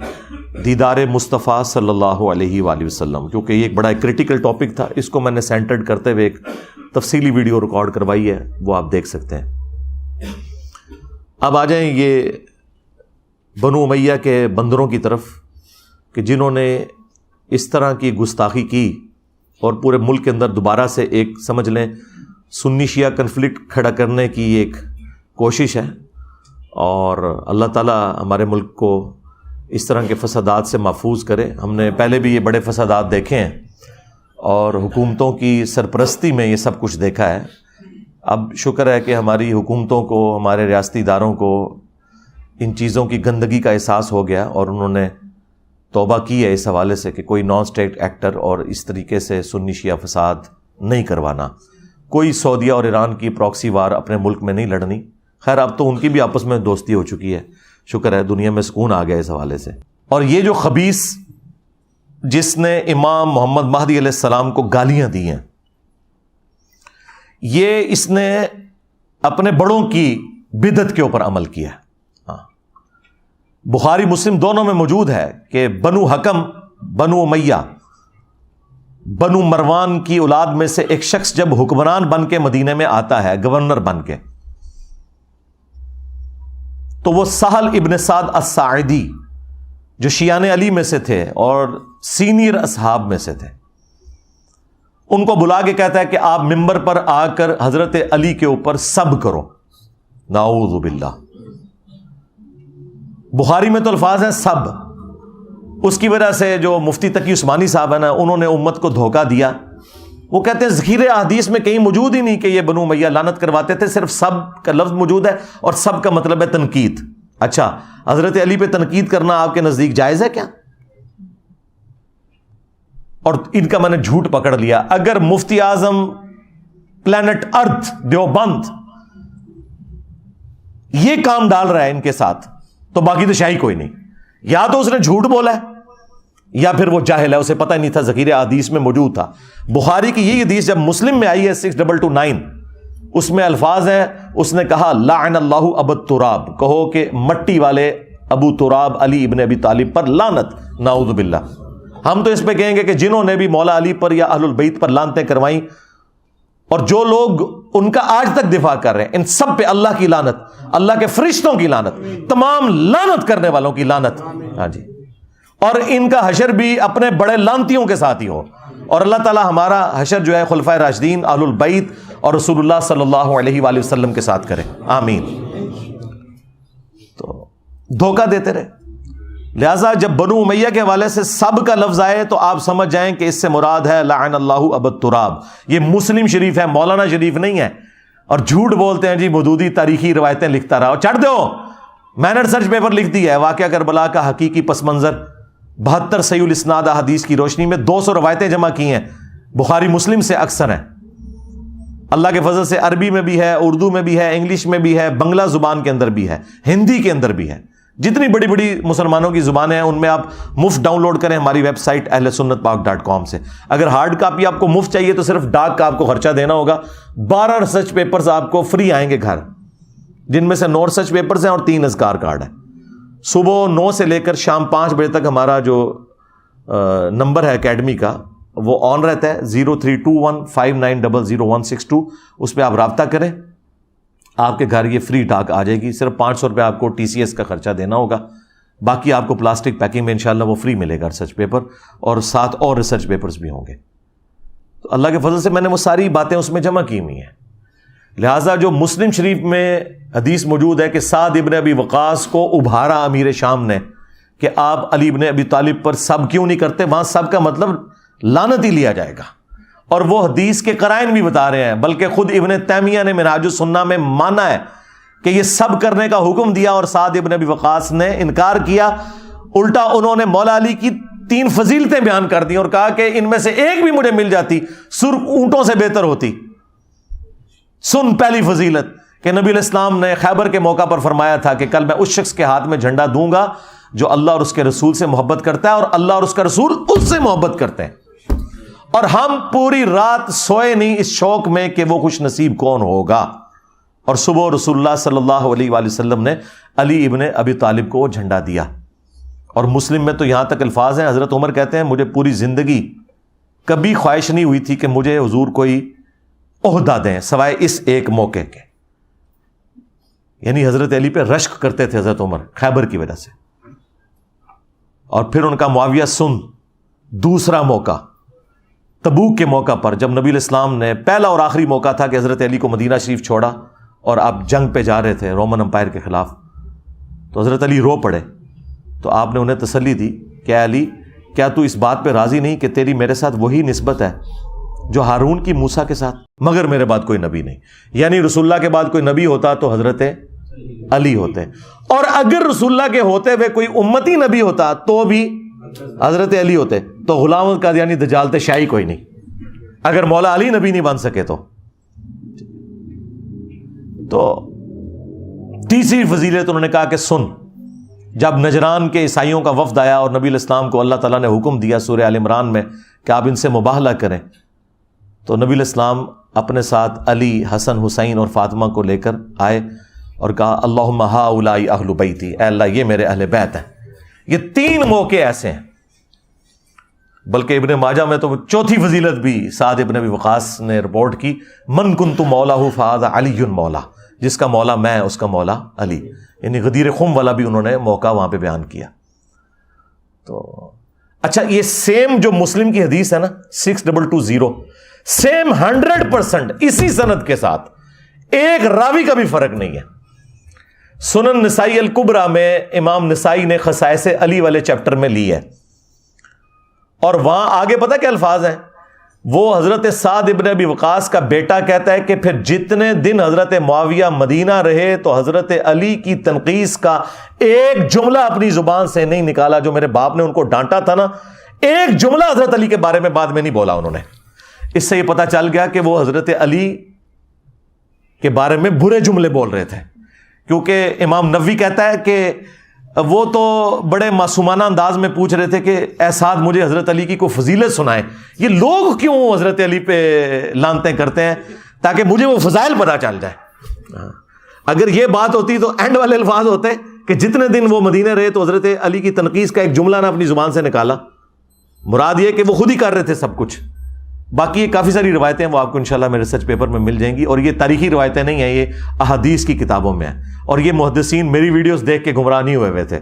دیدار مصطفیٰ صلی اللہ علیہ وآلہ وسلم، کیونکہ یہ ایک بڑا کریٹیکل ٹاپک تھا، اس کو میں نے سینٹرڈ کرتے ہوئے ایک تفصیلی ویڈیو ریکارڈ کروائی ہے، وہ آپ دیکھ سکتے ہیں۔ اب آ جائیں یہ بنو امیہ کے بندروں کی طرف کہ جنہوں نے اس طرح کی گستاخی کی اور پورے ملک کے اندر دوبارہ سے ایک سمجھ لیں سنی شیعہ کنفلکٹ کھڑا کرنے کی ایک کوشش ہے، اور اللہ تعالیٰ ہمارے ملک کو اس طرح کے فسادات سے محفوظ کرے۔ ہم نے پہلے بھی یہ بڑے فسادات دیکھے ہیں اور حکومتوں کی سرپرستی میں یہ سب کچھ دیکھا ہے۔ اب شکر ہے کہ ہماری حکومتوں کو، ہمارے ریاستی اداروں کو ان چیزوں کی گندگی کا احساس ہو گیا، اور انہوں نے توبہ کی ہے اس حوالے سے کہ کوئی نان اسٹیٹ ایکٹر اور اس طریقے سے سنی شیعہ فساد نہیں کروانا، کوئی سعودیہ اور ایران کی پراکسی وار اپنے ملک میں نہیں لڑنی۔ خیر اب تو ان کی بھی آپس میں دوستی ہو چکی ہے، شکر ہے دنیا میں سکون آ گیا اس حوالے سے۔ اور یہ جو خبیث جس نے امام محمد مہدی علیہ السلام کو گالیاں دی ہیں، یہ اس نے اپنے بڑوں کی بدعت کے اوپر عمل کیا ہے۔ بخاری مسلم دونوں میں موجود ہے کہ بنو حکم، بنو امیہ، بنو مروان کی اولاد میں سے ایک شخص جب حکمران بن کے مدینے میں آتا ہے، گورنر بن کے، تو وہ سہل ابن سعد الساعدی جو شیعان علی میں سے تھے اور سینئر اصحاب میں سے تھے، ان کو بلا کے کہتا ہے کہ آپ ممبر پر آ کر حضرت علی کے اوپر سب کرو۔ نعوذ باللہ۔ بخاری میں تو الفاظ ہیں سب، اس کی وجہ سے جو مفتی تقی عثمانی صاحب ہیں نا، انہوں نے امت کو دھوکہ دیا۔ وہ کہتے ہیں ذخیرے احادیث میں کہیں موجود ہی نہیں کہ یہ بنو امیہ لعنت کرواتے تھے، صرف سب کا لفظ موجود ہے، اور سب کا مطلب ہے تنقید۔ اچھا، حضرت علی پہ تنقید کرنا آپ کے نزدیک جائز ہے کیا؟ اور ان کا میں نے جھوٹ پکڑ لیا۔ اگر مفتی اعظم پلانٹ ارتھ دیوبند یہ کام ڈال رہا ہے ان کے ساتھ، تو باقی تو شاہی کوئی نہیں۔ یا تو اس نے جھوٹ بولا ہے یا پھر وہ جاہل ہے، اسے پتہ ہی نہیں تھا، ذخیرہ حدیث میں موجود تھا۔ بخاری کی یہ حدیث جب مسلم میں آئی ہے 6229، اس میں الفاظ ہیں، اس نے کہا لعن اللہ ابو تراب، کہو کہ مٹی والے ابو تراب علی ابن ابی طالب پر لعنت، نعوذ باللہ۔ ہم تو اس پہ کہیں گے کہ جنہوں نے بھی مولا علی پر یا اہل البیت پر لعنتیں کروائیں، اور جو لوگ ان کا آج تک دفاع کر رہے ہیں، ان سب پہ اللہ کی لعنت، اللہ کے فرشتوں کی لعنت، تمام لعنت کرنے والوں کی لعنت۔ ہاں جی، اور ان کا حشر بھی اپنے بڑے لعنتیوں کے ساتھ ہی ہو، اور اللہ تعالی ہمارا حشر جو ہے خلفائے راشدین، اہل البیت اور رسول اللہ صلی اللہ علیہ وآلہ وسلم کے ساتھ کرے، آمین۔ تو دھوکہ دیتے رہے۔ لہٰذا جب بنو امیہ کے حوالے سے سب کا لفظ آئے تو آپ سمجھ جائیں کہ اس سے مراد ہے لعن اللہ ابو تراب۔ یہ مسلم شریف ہے، مولانا شریف نہیں ہے، اور جھوٹ بولتے ہیں جی مودودی تاریخی روایتیں لکھتا رہا، چڑھ دو میں نے ریسرچ پیپر لکھ دیا ہے واقعہ کربلا کا حقیقی پس منظر 72 صحیح الاسناد احادیث کی روشنی میں 200 روایتیں جمع کی ہیں، بخاری مسلم سے اکثر ہیں، اللہ کے فضل سے عربی میں بھی ہے، اردو میں بھی ہے، انگلش میں بھی ہے، بنگلہ زبان کے اندر بھی ہے، ہندی کے اندر بھی ہے، جتنی بڑی بڑی مسلمانوں کی زبانیں ہیں ان میں آپ مفت ڈاؤن لوڈ کریں ہماری ویب سائٹ ahlsunnatpak.com سے۔ اگر ہارڈ کاپی آپ کو مفت چاہیے تو صرف ڈاک کا آپ کو خرچہ دینا ہوگا۔ 12 ریسرچ پیپرز آپ کو فری آئیں گے گھر، جن میں سے 9 ریسرچ پیپرز ہیں اور 3 اذکار کارڈ ہیں۔ صبح 9 سے لے کر شام 5 بجے تک ہمارا جو نمبر ہے اکیڈمی کا وہ آن رہتا ہے، 032159000162، اس پہ آپ رابطہ کریں، آپ کے گھر یہ فری ڈاک آ جائے گی۔ صرف 500 روپے آپ کو TCS کا خرچہ دینا ہوگا، باقی آپ کو پلاسٹک پیکنگ میں انشاءاللہ وہ فری ملے گا ریسرچ پیپر، اور ساتھ اور ریسرچ پیپرز بھی ہوں گے۔ تو اللہ کے فضل سے میں نے وہ ساری باتیں اس میں جمع کی ہوئی ہیں۔ لہٰذا جو مسلم شریف میں حدیث موجود ہے کہ سعد ابن ابی وقاص کو ابھارا امیر شام نے کہ آپ علی ابن ابی طالب پر سب کیوں نہیں کرتے، وہاں سب کا مطلب لعنت ہی لیا جائے گا، اور وہ حدیث کے قرائن بھی بتا رہے ہیں، بلکہ خود ابن تیمیہ نے منہاج السنہ میں مانا ہے کہ یہ سب کرنے کا حکم دیا اور سعد ابن ابی وقاص نے انکار کیا۔ الٹا انہوں نے مولا علی کی 3 فضیلتیں بیان کر دی اور کہا کہ ان میں سے ایک بھی مجھے مل جاتی سرخ اونٹوں سے بہتر ہوتی۔ سن پہلی فضیلت کہ نبی علیہ السلام نے خیبر کے موقع پر فرمایا تھا کہ کل میں اس شخص کے ہاتھ میں جھنڈا دوں گا جو اللہ اور اس کے رسول سے محبت کرتا ہے اور اللہ اور اس کا رسول اس سے محبت کرتے ہیں، اور ہم پوری رات سوئے نہیں اس شوق میں کہ وہ خوش نصیب کون ہوگا۔ اور صبح رسول اللہ صلی اللہ علیہ وآلہ وسلم نے علی ابن ابی طالب کو وہ جھنڈا دیا۔ اور مسلم میں تو یہاں تک الفاظ ہیں، حضرت عمر کہتے ہیں مجھے پوری زندگی کبھی خواہش نہیں ہوئی تھی کہ مجھے حضور کوئی عہدہ دیں سوائے اس ایک موقع کے، یعنی حضرت علی پہ رشک کرتے تھے حضرت عمر خیبر کی وجہ سے۔ اور پھر ان کا معاویہ سن دوسرا موقع تبوک کے موقع پر، جب نبی علیہ السلام نے پہلا اور آخری موقع تھا کہ حضرت علی کو مدینہ شریف چھوڑا اور آپ جنگ پہ جا رہے تھے رومن امپائر کے خلاف، تو حضرت علی رو پڑے، تو آپ نے انہیں تسلی دی کہ اے علی کیا تو اس بات پہ راضی نہیں کہ تیری میرے ساتھ وہی نسبت ہے جو ہارون کی موسیٰ کے ساتھ، مگر میرے بعد کوئی نبی نہیں۔ یعنی رسول اللہ کے بعد کوئی نبی ہوتا تو حضرت علی ہوتے، اور اگر رسول اللہ کے ہوتے ہوئے کوئی امتی نبی ہوتا تو بھی حضرت علی ہوتے، تو غلام القادیانی دجال شاہی کوئی نہیں، اگر مولا علی نبی نہیں بن سکے تو تیسری فضیلت انہوں نے کہا کہ سن، جب نجران کے عیسائیوں کا وفد آیا اور نبی علیہ السلام کو اللہ تعالیٰ نے حکم دیا سورہ آل عمران میں کہ آپ ان سے مباہلہ کریں، تو نبی علیہ السلام اپنے ساتھ علی، حسن، حسین اور فاطمہ کو لے کر آئے اور کہا اللہم ہؤلاء اہل بیتی، اے اللہ یہ میرے اہل بیت ہیں۔ یہ 3 موقع ایسے ہیں، بلکہ ابن ماجہ میں تو چوتھی فضیلت بھی سعد ابن ابی وقاص نے رپورٹ کی، من کنت مولاہ فہذا علی مولا، جس کا مولا میں اس کا مولا علی، یعنی غدیر خم والا بھی انہوں نے موقع وہاں پہ بیان کیا۔ تو اچھا یہ سیم جو مسلم کی حدیث ہے نا 6220، سیم 100% اسی سند کے ساتھ، ایک راوی کا بھی فرق نہیں ہے۔ سنن نسائی الکبریٰ میں امام نسائی نے خصائص علی والے چیپٹر میں لی ہے، اور وہاں آگے پتہ کیا الفاظ ہیں، وہ حضرت سعد ابن ابی وقاص کا بیٹا کہتا ہے کہ پھر جتنے دن حضرت معاویہ مدینہ رہے تو حضرت علی کی تنقیص کا ایک جملہ اپنی زبان سے نہیں نکالا، جو میرے باپ نے ان کو ڈانٹا تھا نا، ایک جملہ حضرت علی کے بارے میں بعد میں نہیں بولا انہوں نے۔ اس سے یہ پتہ چل گیا کہ وہ حضرت علی کے بارے میں برے جملے بول رہے تھے، کیونکہ امام نووی کہتا ہے کہ وہ تو بڑے معصومانہ انداز میں پوچھ رہے تھے کہ اے سعد مجھے حضرت علی کی کوئی فضیلت سنائے، یہ لوگ کیوں حضرت علی پہ لانتیں کرتے ہیں تاکہ مجھے وہ فضائل پتہ چل جائے۔ اگر یہ بات ہوتی تو اینڈ والے الفاظ ہوتے کہ جتنے دن وہ مدینے رہے تو حضرت علی کی تنقیص کا ایک جملہ نہ اپنی زبان سے نکالا، مراد یہ کہ وہ خود ہی کر رہے تھے سب کچھ۔ باقی یہ کافی ساری روایتیں وہ آپ کو انشاءاللہ میرے ریسرچ پیپر میں مل جائیں گی، اور یہ تاریخی روایتیں نہیں ہیں، یہ احادیث کی کتابوں میں ہیں، اور یہ محدثین میری ویڈیوز دیکھ کے گمراہ نہیں ہوئے تھے،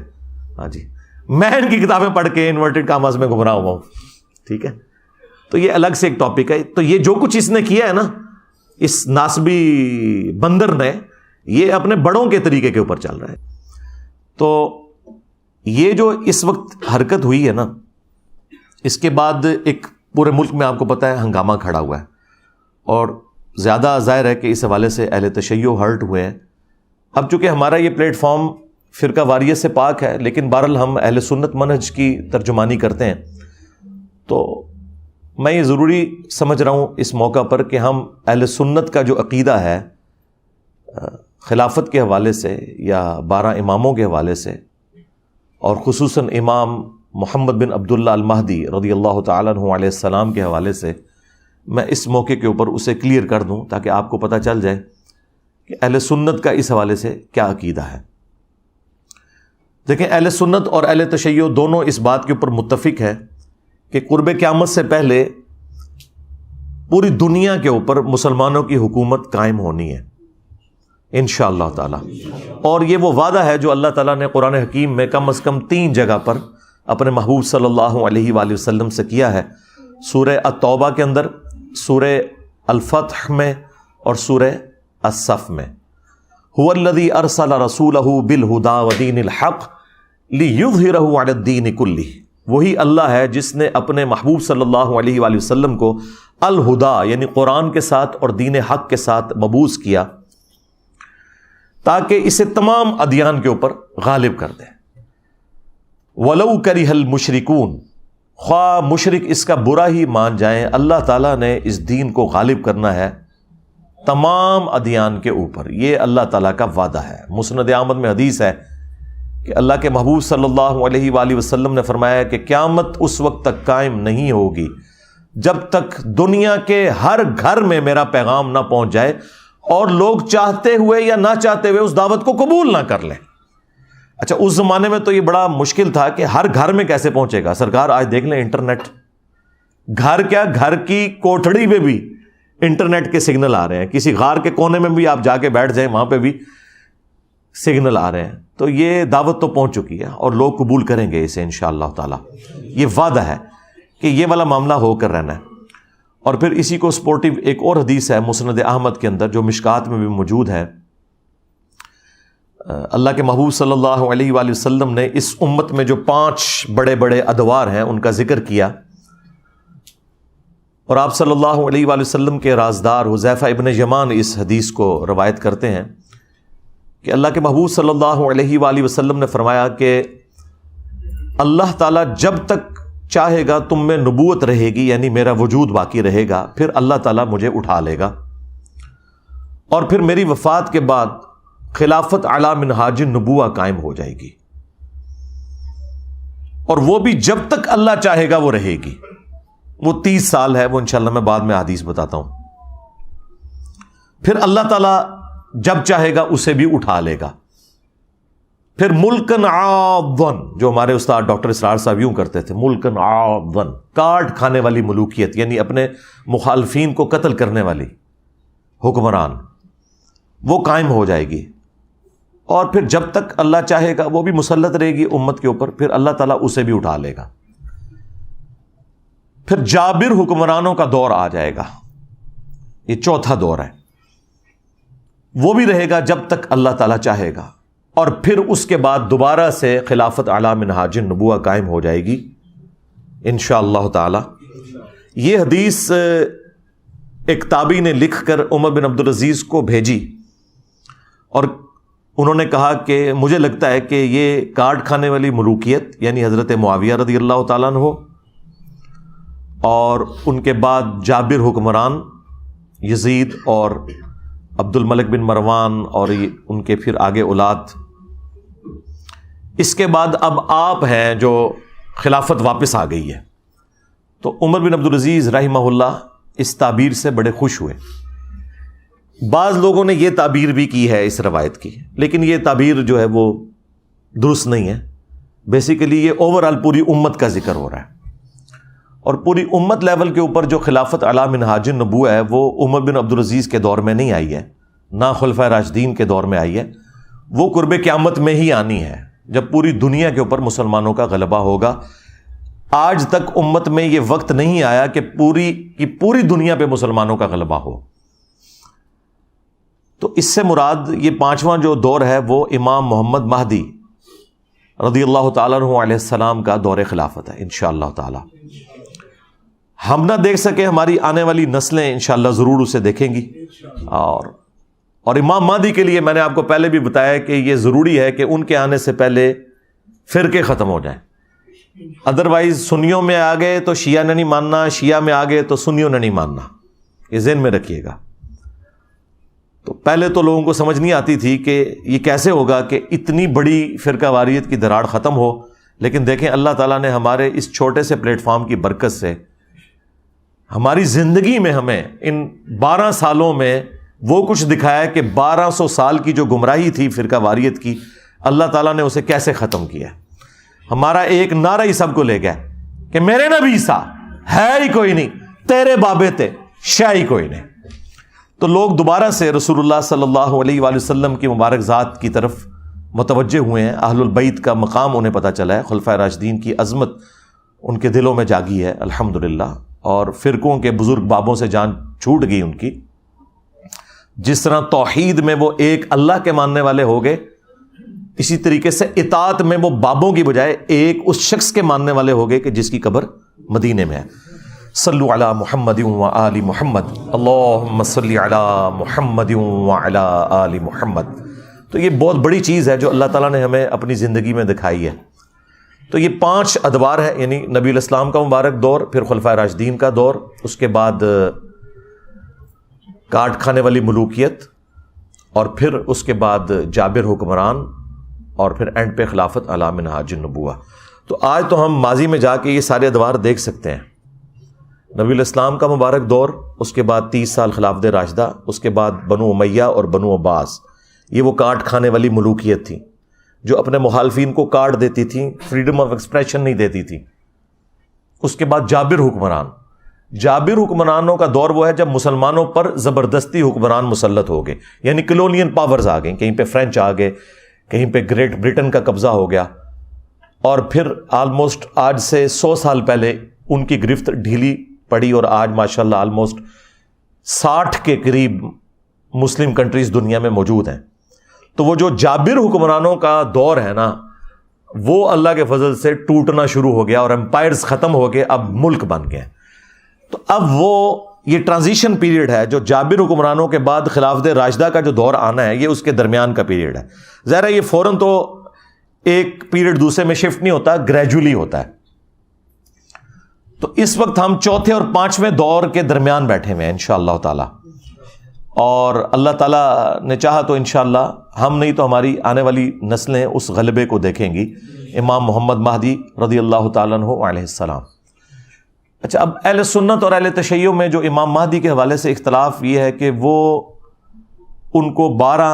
ہاں جی، میں ان کی کتابیں پڑھ کے انورٹڈ کاماز میں گمراہ ہوا ہوں، ٹھیک ہے۔ تو یہ الگ سے ایک ٹاپک ہے۔ تو یہ جو کچھ اس نے کیا ہے نا، اس ناسبی بندر نے، یہ اپنے بڑوں کے طریقے کے اوپر چل رہا ہے۔ تو یہ جو اس وقت حرکت ہوئی ہے نا، اس کے بعد ایک پورے ملک میں آپ کو پتہ ہے ہنگامہ کھڑا ہوا ہے، اور زیادہ ظاہر ہے کہ اس حوالے سے اہل تشیع ہرٹ ہوئے ہیں۔ اب چونکہ ہمارا یہ پلیٹ فارم فرقہ واریت سے پاک ہے، لیکن بہرحال ہم اہل سنت منہج کی ترجمانی کرتے ہیں، تو میں یہ ضروری سمجھ رہا ہوں اس موقع پر کہ ہم اہل سنت کا جو عقیدہ ہے خلافت کے حوالے سے یا 12 اماموں کے حوالے سے، اور خصوصاً امام محمد بن عبداللہ المہدی رضی اللہ تعالیٰ عنہ علیہ السلام کے حوالے سے میں اس موقع کے اوپر اسے کلیئر کر دوں تاکہ آپ کو پتہ چل جائے کہ اہل سنت کا اس حوالے سے کیا عقیدہ ہے۔ دیکھیں، اہل سنت اور اہل تشیع دونوں اس بات کے اوپر متفق ہے کہ قرب قیامت سے پہلے پوری دنیا کے اوپر مسلمانوں کی حکومت قائم ہونی ہے انشاءاللہ تعالی، اور یہ وہ وعدہ ہے جو اللہ تعالیٰ نے قرآن حکیم میں کم از کم 3 جگہ پر اپنے محبوب صلی اللہ علیہ وآلہ وسلم سے کیا ہے، سورہ التوبہ کے اندر، سورہ الفتح میں، اور سورہ الصف میں۔ هو الذی ارسل رسولہ بالہدی ودین الحق لیظہرہ علی الدین کلہ، وہی اللہ ہے جس نے اپنے محبوب صلی اللہ علیہ وآلہ وسلم کو الہدا یعنی قرآن کے ساتھ اور دین حق کے ساتھ مبعوث کیا تاکہ اسے تمام ادیان کے اوپر غالب کر دے۔ وَلَوْ كَرِهَ الْمُشْرِكُونَ، خواہ مشرک اس کا برا ہی مان جائیں، اللہ تعالیٰ نے اس دین کو غالب کرنا ہے تمام ادیان کے اوپر، یہ اللہ تعالیٰ کا وعدہ ہے۔ مسند احمد میں حدیث ہے کہ اللہ کے محبوب صلی اللہ علیہ وآلہ وسلم نے فرمایا کہ قیامت اس وقت تک قائم نہیں ہوگی جب تک دنیا کے ہر گھر میں میرا پیغام نہ پہنچ جائے اور لوگ چاہتے ہوئے یا نہ چاہتے ہوئے اس دعوت کو قبول نہ کر لیں۔ اچھا، اس زمانے میں تو یہ بڑا مشکل تھا کہ ہر گھر میں کیسے پہنچے گا۔ سرکار آج دیکھ لیں انٹرنیٹ، گھر کیا، گھر کی کوٹھڑی میں بھی انٹرنیٹ کے سگنل آ رہے ہیں، کسی غار کے کونے میں بھی آپ جا کے بیٹھ جائیں وہاں پہ بھی سگنل آ رہے ہیں، تو یہ دعوت تو پہنچ چکی ہے اور لوگ قبول کریں گے اسے انشاءاللہ تعالی۔ یہ وعدہ ہے کہ یہ والا معاملہ ہو کر رہنا ہے۔ اور پھر اسی کو سپورٹیو ایک اور حدیث ہے مسند احمد کے اندر جو مشکات میں بھی موجود ہے، اللہ کے محبوب صلی اللہ علیہ وآلہ وسلم نے اس امت میں جو 5 بڑے بڑے ادوار ہیں ان کا ذکر کیا، اور آپ صلی اللہ علیہ وآلہ وسلم کے رازدار حذیفہ ابن یمان اس حدیث کو روایت کرتے ہیں کہ اللہ کے محبوب صلی اللہ علیہ وآلہ وسلم نے فرمایا کہ اللہ تعالیٰ جب تک چاہے گا تم میں نبوت رہے گی، یعنی میرا وجود باقی رہے گا، پھر اللہ تعالیٰ مجھے اٹھا لے گا، اور پھر میری وفات کے بعد خلافت علی منہاج النبوہ قائم ہو جائے گی، اور وہ بھی جب تک اللہ چاہے گا وہ رہے گی۔ وہ 30 سال ہے، وہ انشاءاللہ میں بعد میں حدیث بتاتا ہوں۔ پھر اللہ تعالیٰ جب چاہے گا اسے بھی اٹھا لے گا۔ پھر ملکن عاضن، جو ہمارے استاد ڈاکٹر اسرار صاحب یوں کرتے تھے، ملکن عاضن، کاٹ کھانے والی ملوکیت، یعنی اپنے مخالفین کو قتل کرنے والی حکمران، وہ قائم ہو جائے گی، اور پھر جب تک اللہ چاہے گا وہ بھی مسلط رہے گی امت کے اوپر، پھر اللہ تعالیٰ اسے بھی اٹھا لے گا۔ پھر جابر حکمرانوں کا دور آ جائے گا، یہ 4تھا دور ہے، وہ بھی رہے گا جب تک اللہ تعالیٰ چاہے گا، اور پھر اس کے بعد دوبارہ سے خلافت علی منہاج النبوہ قائم ہو جائے گی انشاءاللہ تعالی۔ یہ حدیث ایک تابعی نے لکھ کر عمر بن عبدالعزیز کو بھیجی، اور انہوں نے کہا کہ مجھے لگتا ہے کہ یہ کاٹ کھانے والی ملوکیت یعنی حضرت معاویہ رضی اللہ تعالیٰ عنہ اور ان کے بعد جابر حکمران، یزید اور عبد الملک بن مروان اور ان کے پھر آگے اولاد، اس کے بعد اب آپ ہیں جو خلافت واپس آ گئی ہے۔ تو عمر بن عبدالعزیز رحمہ اللہ اس تعبیر سے بڑے خوش ہوئے۔ بعض لوگوں نے یہ تعبیر بھی کی ہے اس روایت کی، لیکن یہ تعبیر جو ہے وہ درست نہیں ہے۔ بیسیکلی یہ اوورآل پوری امت کا ذکر ہو رہا ہے، اور پوری امت لیول کے اوپر جو خلافت علی منہاج النبوہ ہے وہ عمر بن عبدالعزیز کے دور میں نہیں آئی ہے، نہ خلفائے راشدین کے دور میں آئی ہے، وہ قرب قیامت میں ہی آنی ہے جب پوری دنیا کے اوپر مسلمانوں کا غلبہ ہوگا۔ آج تک امت میں یہ وقت نہیں آیا کہ پوری دنیا پہ مسلمانوں کا غلبہ ہو۔ تو اس سے مراد یہ 5واں جو دور ہے وہ امام محمد مہدی رضی اللہ تعالیٰ عنہ علیہ السلام کا دور خلافت ہے انشاءاللہ تعالی۔ ہم نہ دیکھ سکے، ہماری آنے والی نسلیں انشاءاللہ ضرور اسے دیکھیں گی، اور اور امام مہدی کے لیے میں نے آپ کو پہلے بھی بتایا کہ یہ ضروری ہے کہ ان کے آنے سے پہلے فرقے ختم ہو جائیں. ادروائز سنیوں میں آ گئے تو شیعہ نے نہیں ماننا، شیعہ میں آ گئے تو سنیوں نے نہیں ماننا. یہ ذہن میں رکھیے گا. تو پہلے تو لوگوں کو سمجھ نہیں آتی تھی کہ یہ کیسے ہوگا کہ اتنی بڑی فرقہ واریت کی دراڑ ختم ہو. لیکن دیکھیں اللہ تعالیٰ نے ہمارے اس چھوٹے سے پلیٹ فارم کی برکت سے ہماری زندگی میں ہمیں ان 12 سالوں میں وہ کچھ دکھایا کہ 1200 سال کی جو گمراہی تھی فرقہ واریت کی، اللہ تعالیٰ نے اسے کیسے ختم کیا. ہمارا ایک نعرہ ہی سب کو لے گیا کہ میرے نبی سا ہے ہی کوئی نہیں، تیرے بابے تے شاہ ہی کوئی نہیں. تو لوگ دوبارہ سے رسول اللہ صلی اللہ علیہ وآلہ وسلم کی مبارک ذات کی طرف متوجہ ہوئے ہیں. اہل البیت کا مقام انہیں پتہ چلا ہے، خلفائے راشدین کی عظمت ان کے دلوں میں جاگی ہے الحمدللہ. اور فرقوں کے بزرگ بابوں سے جان چھوٹ گئی ان کی. جس طرح توحید میں وہ ایک اللہ کے ماننے والے ہو گئے، اسی طریقے سے اطاعت میں وہ بابوں کی بجائے ایک اس شخص کے ماننے والے ہو گئے کہ جس کی قبر مدینے میں ہے. صلو علی محمد و آل محمد، اللہم صلی علی محمد و علی آل محمد. تو یہ بہت بڑی چیز ہے جو اللہ تعالیٰ نے ہمیں اپنی زندگی میں دکھائی ہے. تو یہ 5 ادوار ہے، یعنی نبی الاسلام کا مبارک دور، پھر خلفائے راشدین کا دور، اس کے بعد کاٹ کھانے والی ملوکیت، اور پھر اس کے بعد جابر حکمران، اور پھر اینڈ پہ خلافت علی منہاج النبوہ. تو آج تو ہم ماضی میں جا کے یہ سارے ادوار دیکھ سکتے ہیں. نبی الاسلام کا مبارک دور، اس کے بعد 30 سال خلافت راشدہ، اس کے بعد بنو امیہ اور بنو عباس. یہ وہ کاٹ کھانے والی ملوکیت تھی جو اپنے مخالفین کو کاٹ دیتی تھی، فریڈم آف ایکسپریشن نہیں دیتی تھی. اس کے بعد جابر حکمران. جابر حکمرانوں کا دور وہ ہے جب مسلمانوں پر زبردستی حکمران مسلط ہو گئے، یعنی کلونین پاورز آ گئیں. کہیں پہ فرینچ آ گئے، کہیں پہ گریٹ برٹن کا قبضہ ہو گیا، اور پھر آلموسٹ آج سے 100 سال پہلے ان کی گرفت ڈھیلی پڑی، اور آج ماشاءاللہ آلموسٹ 60 کے قریب مسلم کنٹریز دنیا میں موجود ہیں. تو وہ جو جابر حکمرانوں کا دور ہے نا، وہ اللہ کے فضل سے ٹوٹنا شروع ہو گیا، اور امپائرز ختم ہو گئے، اب ملک بن گئے. تو اب وہ یہ ٹرانزیشن پیریڈ ہے جو جابر حکمرانوں کے بعد خلافت راشدہ کا جو دور آنا ہے، یہ اس کے درمیان کا پیریڈ ہے. ظاہر ہے یہ فوراً تو ایک پیریڈ دوسرے میں شفٹ نہیں ہوتا، گریجولی ہوتا ہے. تو اس وقت ہم 4تھے اور 5ویں دور کے درمیان بیٹھے ہوئے ہیں انشاءاللہ تعالی، اور اللہ تعالیٰ نے چاہا تو انشاءاللہ ہم نہیں تو ہماری آنے والی نسلیں اس غلبے کو دیکھیں گی، امام محمد مہدی رضی اللہ تعالیٰ عنہ علیہ السلام. اچھا، اب اہل سنت اور اہل تشیع میں جو امام مہدی کے حوالے سے اختلاف یہ ہے کہ وہ ان کو 12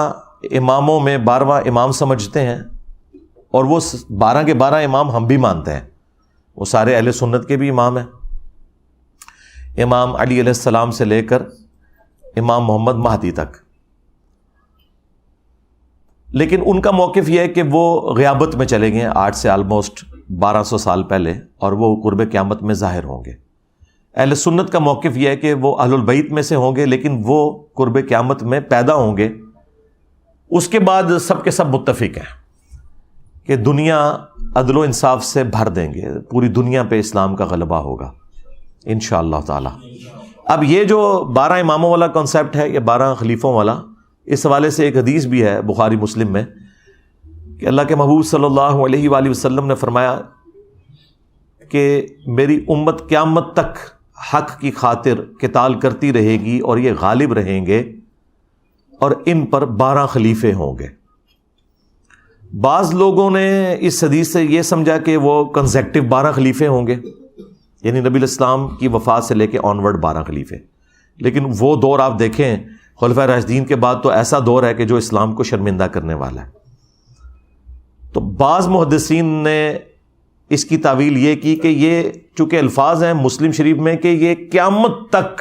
اماموں میں 12واں امام سمجھتے ہیں، اور وہ 12 کے 12 امام ہم بھی مانتے ہیں، وہ سارے اہل سنت کے بھی امام ہیں، امام علی علیہ السلام سے لے کر امام محمد مہدی تک. لیکن ان کا موقف یہ ہے کہ وہ غیابت میں چلے گئے آج سے آلموسٹ 1200 سال پہلے، اور وہ قرب قیامت میں ظاہر ہوں گے. اہل سنت کا موقف یہ ہے کہ وہ اہل البیت میں سے ہوں گے، لیکن وہ قرب قیامت میں پیدا ہوں گے. اس کے بعد سب کے سب متفق ہیں کہ دنیا عدل و انصاف سے بھر دیں گے، پوری دنیا پہ اسلام کا غلبہ ہوگا انشاءاللہ تعالی. اب یہ جو 12 اماموں والا کانسیپٹ ہے، یہ 12 خلیفوں والا، اس حوالے سے ایک حدیث بھی ہے بخاری مسلم میں کہ اللہ کے محبوب صلی اللہ علیہ وآلہ وسلم نے فرمایا کہ میری امت قیامت تک حق کی خاطر قتال کرتی رہے گی، اور یہ غالب رہیں گے، اور ان پر 12 خلیفے ہوں گے. بعض لوگوں نے اس حدیث سے یہ سمجھا کہ وہ کنزیکٹو 12 خلیفے ہوں گے، یعنی نبی الاسلام کی وفات سے لے کے آنورڈ 12 خلیفے. لیکن وہ دور آپ دیکھیں خلفائے راشدین کے بعد تو ایسا دور ہے کہ جو اسلام کو شرمندہ کرنے والا ہے. تو بعض محدثین نے اس کی تعویل یہ کی کہ یہ چونکہ الفاظ ہیں مسلم شریف میں کہ یہ قیامت تک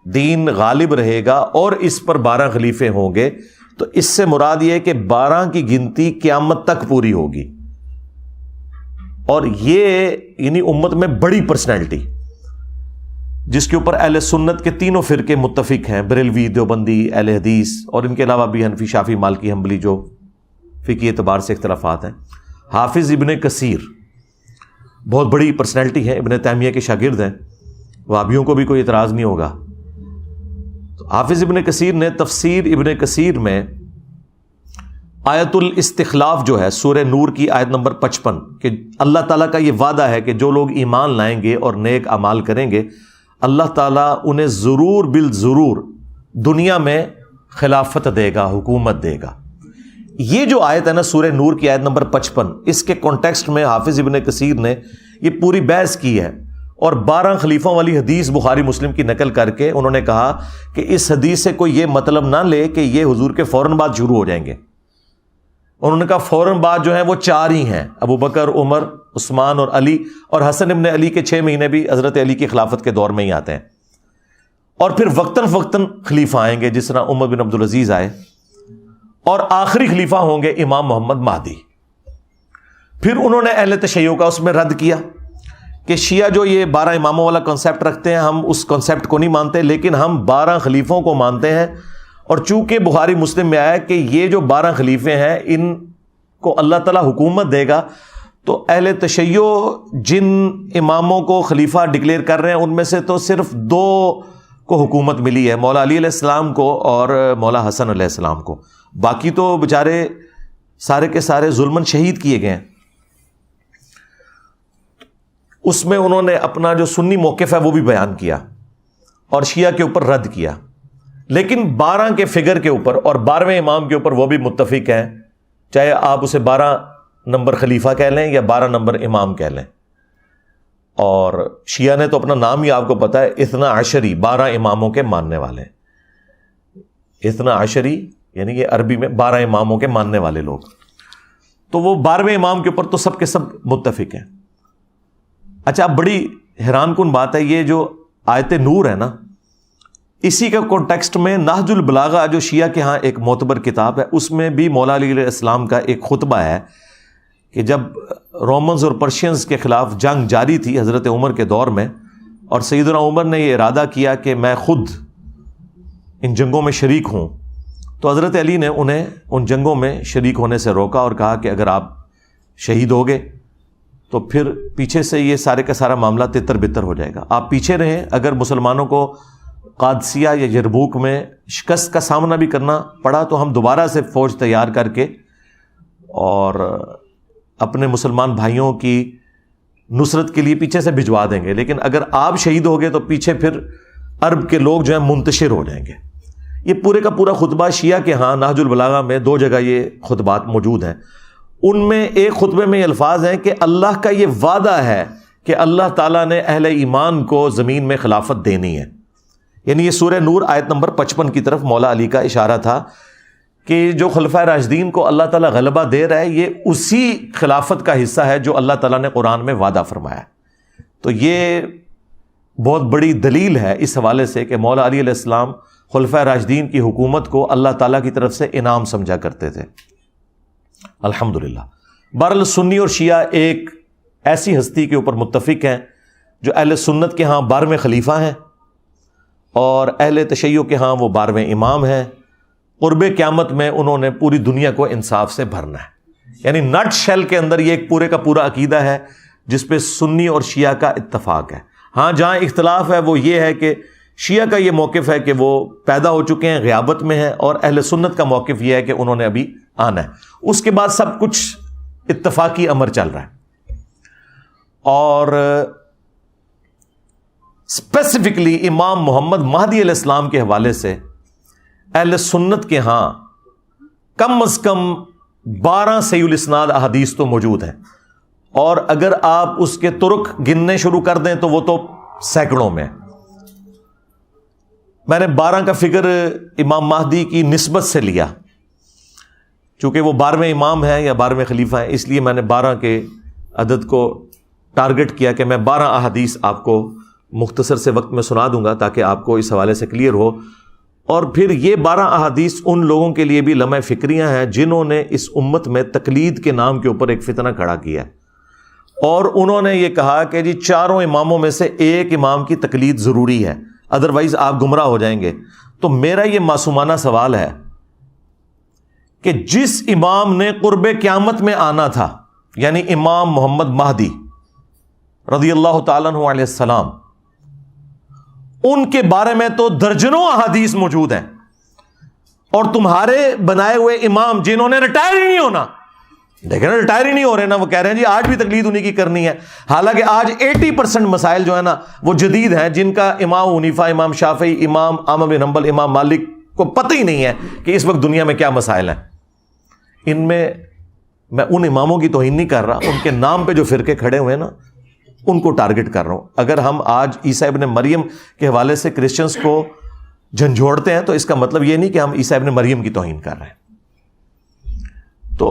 دین غالب رہے گا اور اس پر 12 خلیفے ہوں گے، تو اس سے مراد یہ ہے کہ 12 کی گنتی قیامت تک پوری ہوگی. اور یہ یعنی امت میں بڑی پرسنالٹی جس کے اوپر اہل سنت کے تینوں فرقے متفق ہیں، بریلوی، دیوبندی، اہل حدیث، اور ان کے علاوہ بھی حنفی، شافعی، مالکی، حنبلی جو فقہی اعتبار سے اختلافات ہیں. حافظ ابن کثیر بہت بڑی پرسنالٹی ہے، ابن تیمیہ کے شاگرد ہیں، وہابیوں کو بھی کوئی اعتراض نہیں ہوگا. تو حافظ ابن کثیر نے تفسیر ابن کثیر میں آیت الاستخلاف جو ہے سورہ نور کی آیت نمبر 55 کہ اللہ تعالیٰ کا یہ وعدہ ہے کہ جو لوگ ایمان لائیں گے اور نیک اعمال کریں گے اللہ تعالیٰ انہیں ضرور بالضرور دنیا میں خلافت دے گا، حکومت دے گا. یہ جو آیت ہے نا سورہ نور کی آیت نمبر 55، اس کے کانٹیکسٹ میں حافظ ابن کثیر نے یہ پوری بحث کی ہے اور 12 خلیفوں والی حدیث بخاری مسلم کی نقل کر کے انہوں نے کہا کہ اس حدیث سے کوئی یہ مطلب نہ لے کہ یہ حضور کے فوراً بعد شروع ہو جائیں گے. انہوں نے کہا فوراً بعد جو ہیں وہ 4 ہی ہیں، ابو بکر، عمر، عثمان اور علی، اور حسن ابن علی کے 6 مہینے بھی حضرت علی کی خلافت کے دور میں ہی آتے ہیں. اور پھر وقتاً فوقتاً خلیفہ آئیں گے جس طرح عمر بن عبدالعزیز آئے، اور آخری خلیفہ ہوں گے امام محمد مہدی. پھر انہوں نے اہل تشیع کا اس میں رد کیا کہ شیعہ جو یہ 12 اماموں والا کنسیپٹ رکھتے ہیں ہم اس کنسیپٹ کو نہیں مانتے، لیکن ہم 12 خلیفوں کو مانتے ہیں. اور چونکہ بخاری مسلم میں آیا کہ یہ جو 12 خلیفے ہیں ان کو اللہ تعالیٰ حکومت دے گا، تو اہل تشیع جن اماموں کو خلیفہ ڈکلیئر کر رہے ہیں ان میں سے تو صرف 2 کو حکومت ملی ہے، مولا علی علیہ السلام کو اور مولا حسن علیہ السلام کو. باقی تو بیچارے سارے کے سارے ظلماً شہید کیے گئے ہیں. اس میں انہوں نے اپنا جو سنی موقف ہے وہ بھی بیان کیا اور شیعہ کے اوپر رد کیا، لیکن 12 کے فگر کے اوپر اور 12ویں امام کے اوپر وہ بھی متفق ہیں، چاہے آپ اسے 12 نمبر خلیفہ کہہ لیں یا 12 نمبر امام کہہ لیں. اور شیعہ نے تو اپنا نام ہی آپ کو پتا ہے، اثنا عشری، 12 اماموں کے ماننے والے. اثنا عشری یعنی یہ عربی میں 12 اماموں کے ماننے والے لوگ. تو وہ 12ویں امام کے اوپر تو سب کے سب متفق ہیں. اچھا، اب بڑی حیران کن بات ہے، یہ جو آیت نور ہے نا، اسی کا کانٹیکسٹ میں نہج البلاغہ جو شیعہ کے ہاں ایک معتبر کتاب ہے، اس میں بھی مولا علی علیہ السلام کا ایک خطبہ ہے کہ جب رومنز اور پرشینز کے خلاف جنگ جاری تھی حضرت عمر کے دور میں، اور سیدنا عمر نے یہ ارادہ کیا کہ میں خود ان جنگوں میں شریک ہوں، تو حضرت علی نے انہیں ان جنگوں میں شریک ہونے سے روکا اور کہا کہ اگر آپ شہید ہوگے تو پھر پیچھے سے یہ سارے کا سارا معاملہ تتر بتر ہو جائے گا. آپ پیچھے رہیں، اگر مسلمانوں کو قادسیہ یا یرموک میں شکست کا سامنا بھی کرنا پڑا تو ہم دوبارہ سے فوج تیار کر کے اور اپنے مسلمان بھائیوں کی نصرت کے لیے پیچھے سے بھجوا دیں گے، لیکن اگر آپ شہید ہو گئے تو پیچھے پھر عرب کے لوگ جو ہیں منتشر ہو جائیں گے. یہ پورے کا پورا خطبہ شیعہ کے ہاں نہج البلاغہ میں 2 جگہ یہ خطبات موجود ہیں. ان میں ایک خطبے میں یہ الفاظ ہیں کہ اللہ کا یہ وعدہ ہے کہ اللہ تعالیٰ نے اہل ایمان کو زمین میں خلافت دینی ہے. یعنی یہ سورہ نور آیت نمبر 55 کی طرف مولا علی کا اشارہ تھا کہ جو خلفائے راشدین کو اللہ تعالیٰ غلبہ دے رہا ہے یہ اسی خلافت کا حصہ ہے جو اللہ تعالیٰ نے قرآن میں وعدہ فرمایا. تو یہ بہت بڑی دلیل ہے اس حوالے سے کہ مولا علی علیہ السلام خلفائے راشدین کی حکومت کو اللہ تعالیٰ کی طرف سے انعام سمجھا کرتے تھے. الحمدللہ. بہرحال سنی اور شیعہ ایک ایسی ہستی کے اوپر متفق ہیں جو اہل سنت کے ہاں 12ویں خلیفہ ہیں اور اہل تشیع کے ہاں وہ 12ویں امام ہیں. قرب قیامت میں انہوں نے پوری دنیا کو انصاف سے بھرنا ہے. یعنی نٹ شیل کے اندر یہ ایک پورے کا پورا عقیدہ ہے جس پہ سنی اور شیعہ کا اتفاق ہے. ہاں جہاں اختلاف ہے وہ یہ ہے کہ شیعہ کا یہ موقف ہے کہ وہ پیدا ہو چکے ہیں، غیابت میں ہیں، اور اہل سنت کا موقف یہ ہے کہ انہوں نے ابھی آنا ہے. اس کے بعد سب کچھ اتفاقی امر چل رہا ہے. اور اسپیسیفکلی امام محمد مہدی علیہ السلام کے حوالے سے اہل سنت کے ہاں کم از کم 12 صحیح الاسناد احادیث تو موجود ہیں، اور اگر آپ اس کے طرق گننے شروع کر دیں تو وہ تو سینکڑوں میں. میں نے 12 کا فگر امام مہدی کی نسبت سے لیا، چونکہ وہ 12ویں امام ہیں یا 12ویں خلیفہ ہیں، اس لیے میں نے 12 کے عدد کو ٹارگٹ کیا کہ میں 12 احادیث آپ کو مختصر سے وقت میں سنا دوں گا تاکہ آپ کو اس حوالے سے کلیئر ہو. اور پھر یہ 12 احادیث ان لوگوں کے لیے بھی لمحہ فکریاں ہیں جنہوں نے اس امت میں تقلید کے نام کے اوپر ایک فتنہ کھڑا کیا ہے، اور انہوں نے یہ کہا کہ جی 4 اماموں میں سے ایک امام کی تقلید ضروری ہے، ادروائز آپ گمراہ ہو جائیں گے. تو میرا یہ معصومانہ سوال ہے کہ جس امام نے قرب قیامت میں آنا تھا، یعنی امام محمد مہدی رضی اللہ تعالیٰ عنہ علیہ السلام، ان کے بارے میں تو درجنوں احادیث موجود ہیں، اور تمہارے بنائے ہوئے امام جنہوں نے ریٹائر ہی نہیں ہونا، دیکھیں نا ریٹائر ہی نہیں ہو رہے نا، وہ کہہ رہے ہیں جی آج بھی تقلید انہیں کی کرنی ہے، حالانکہ آج 80% مسائل جو ہے نا وہ جدید ہیں، جن کا امام حنیفہ، امام شافعی، امام احمد بن حنبل، امام مالک کو پتہ ہی نہیں ہے کہ اس وقت دنیا میں کیا مسائل ہیں۔ ان میں ان اماموں کی توہین نہیں کر رہا، ان کے نام پہ جو فرقے کھڑے ہوئے ہیں نا ان کو ٹارگٹ کر رہا ہوں۔ اگر ہم آج عیسیٰ ابن مریم کے حوالے سے کرسچنز کو جھنجھوڑتے ہیں تو اس کا مطلب یہ نہیں کہ ہم عیسیٰ ابن مریم کی توہین کر رہے ہیں۔ تو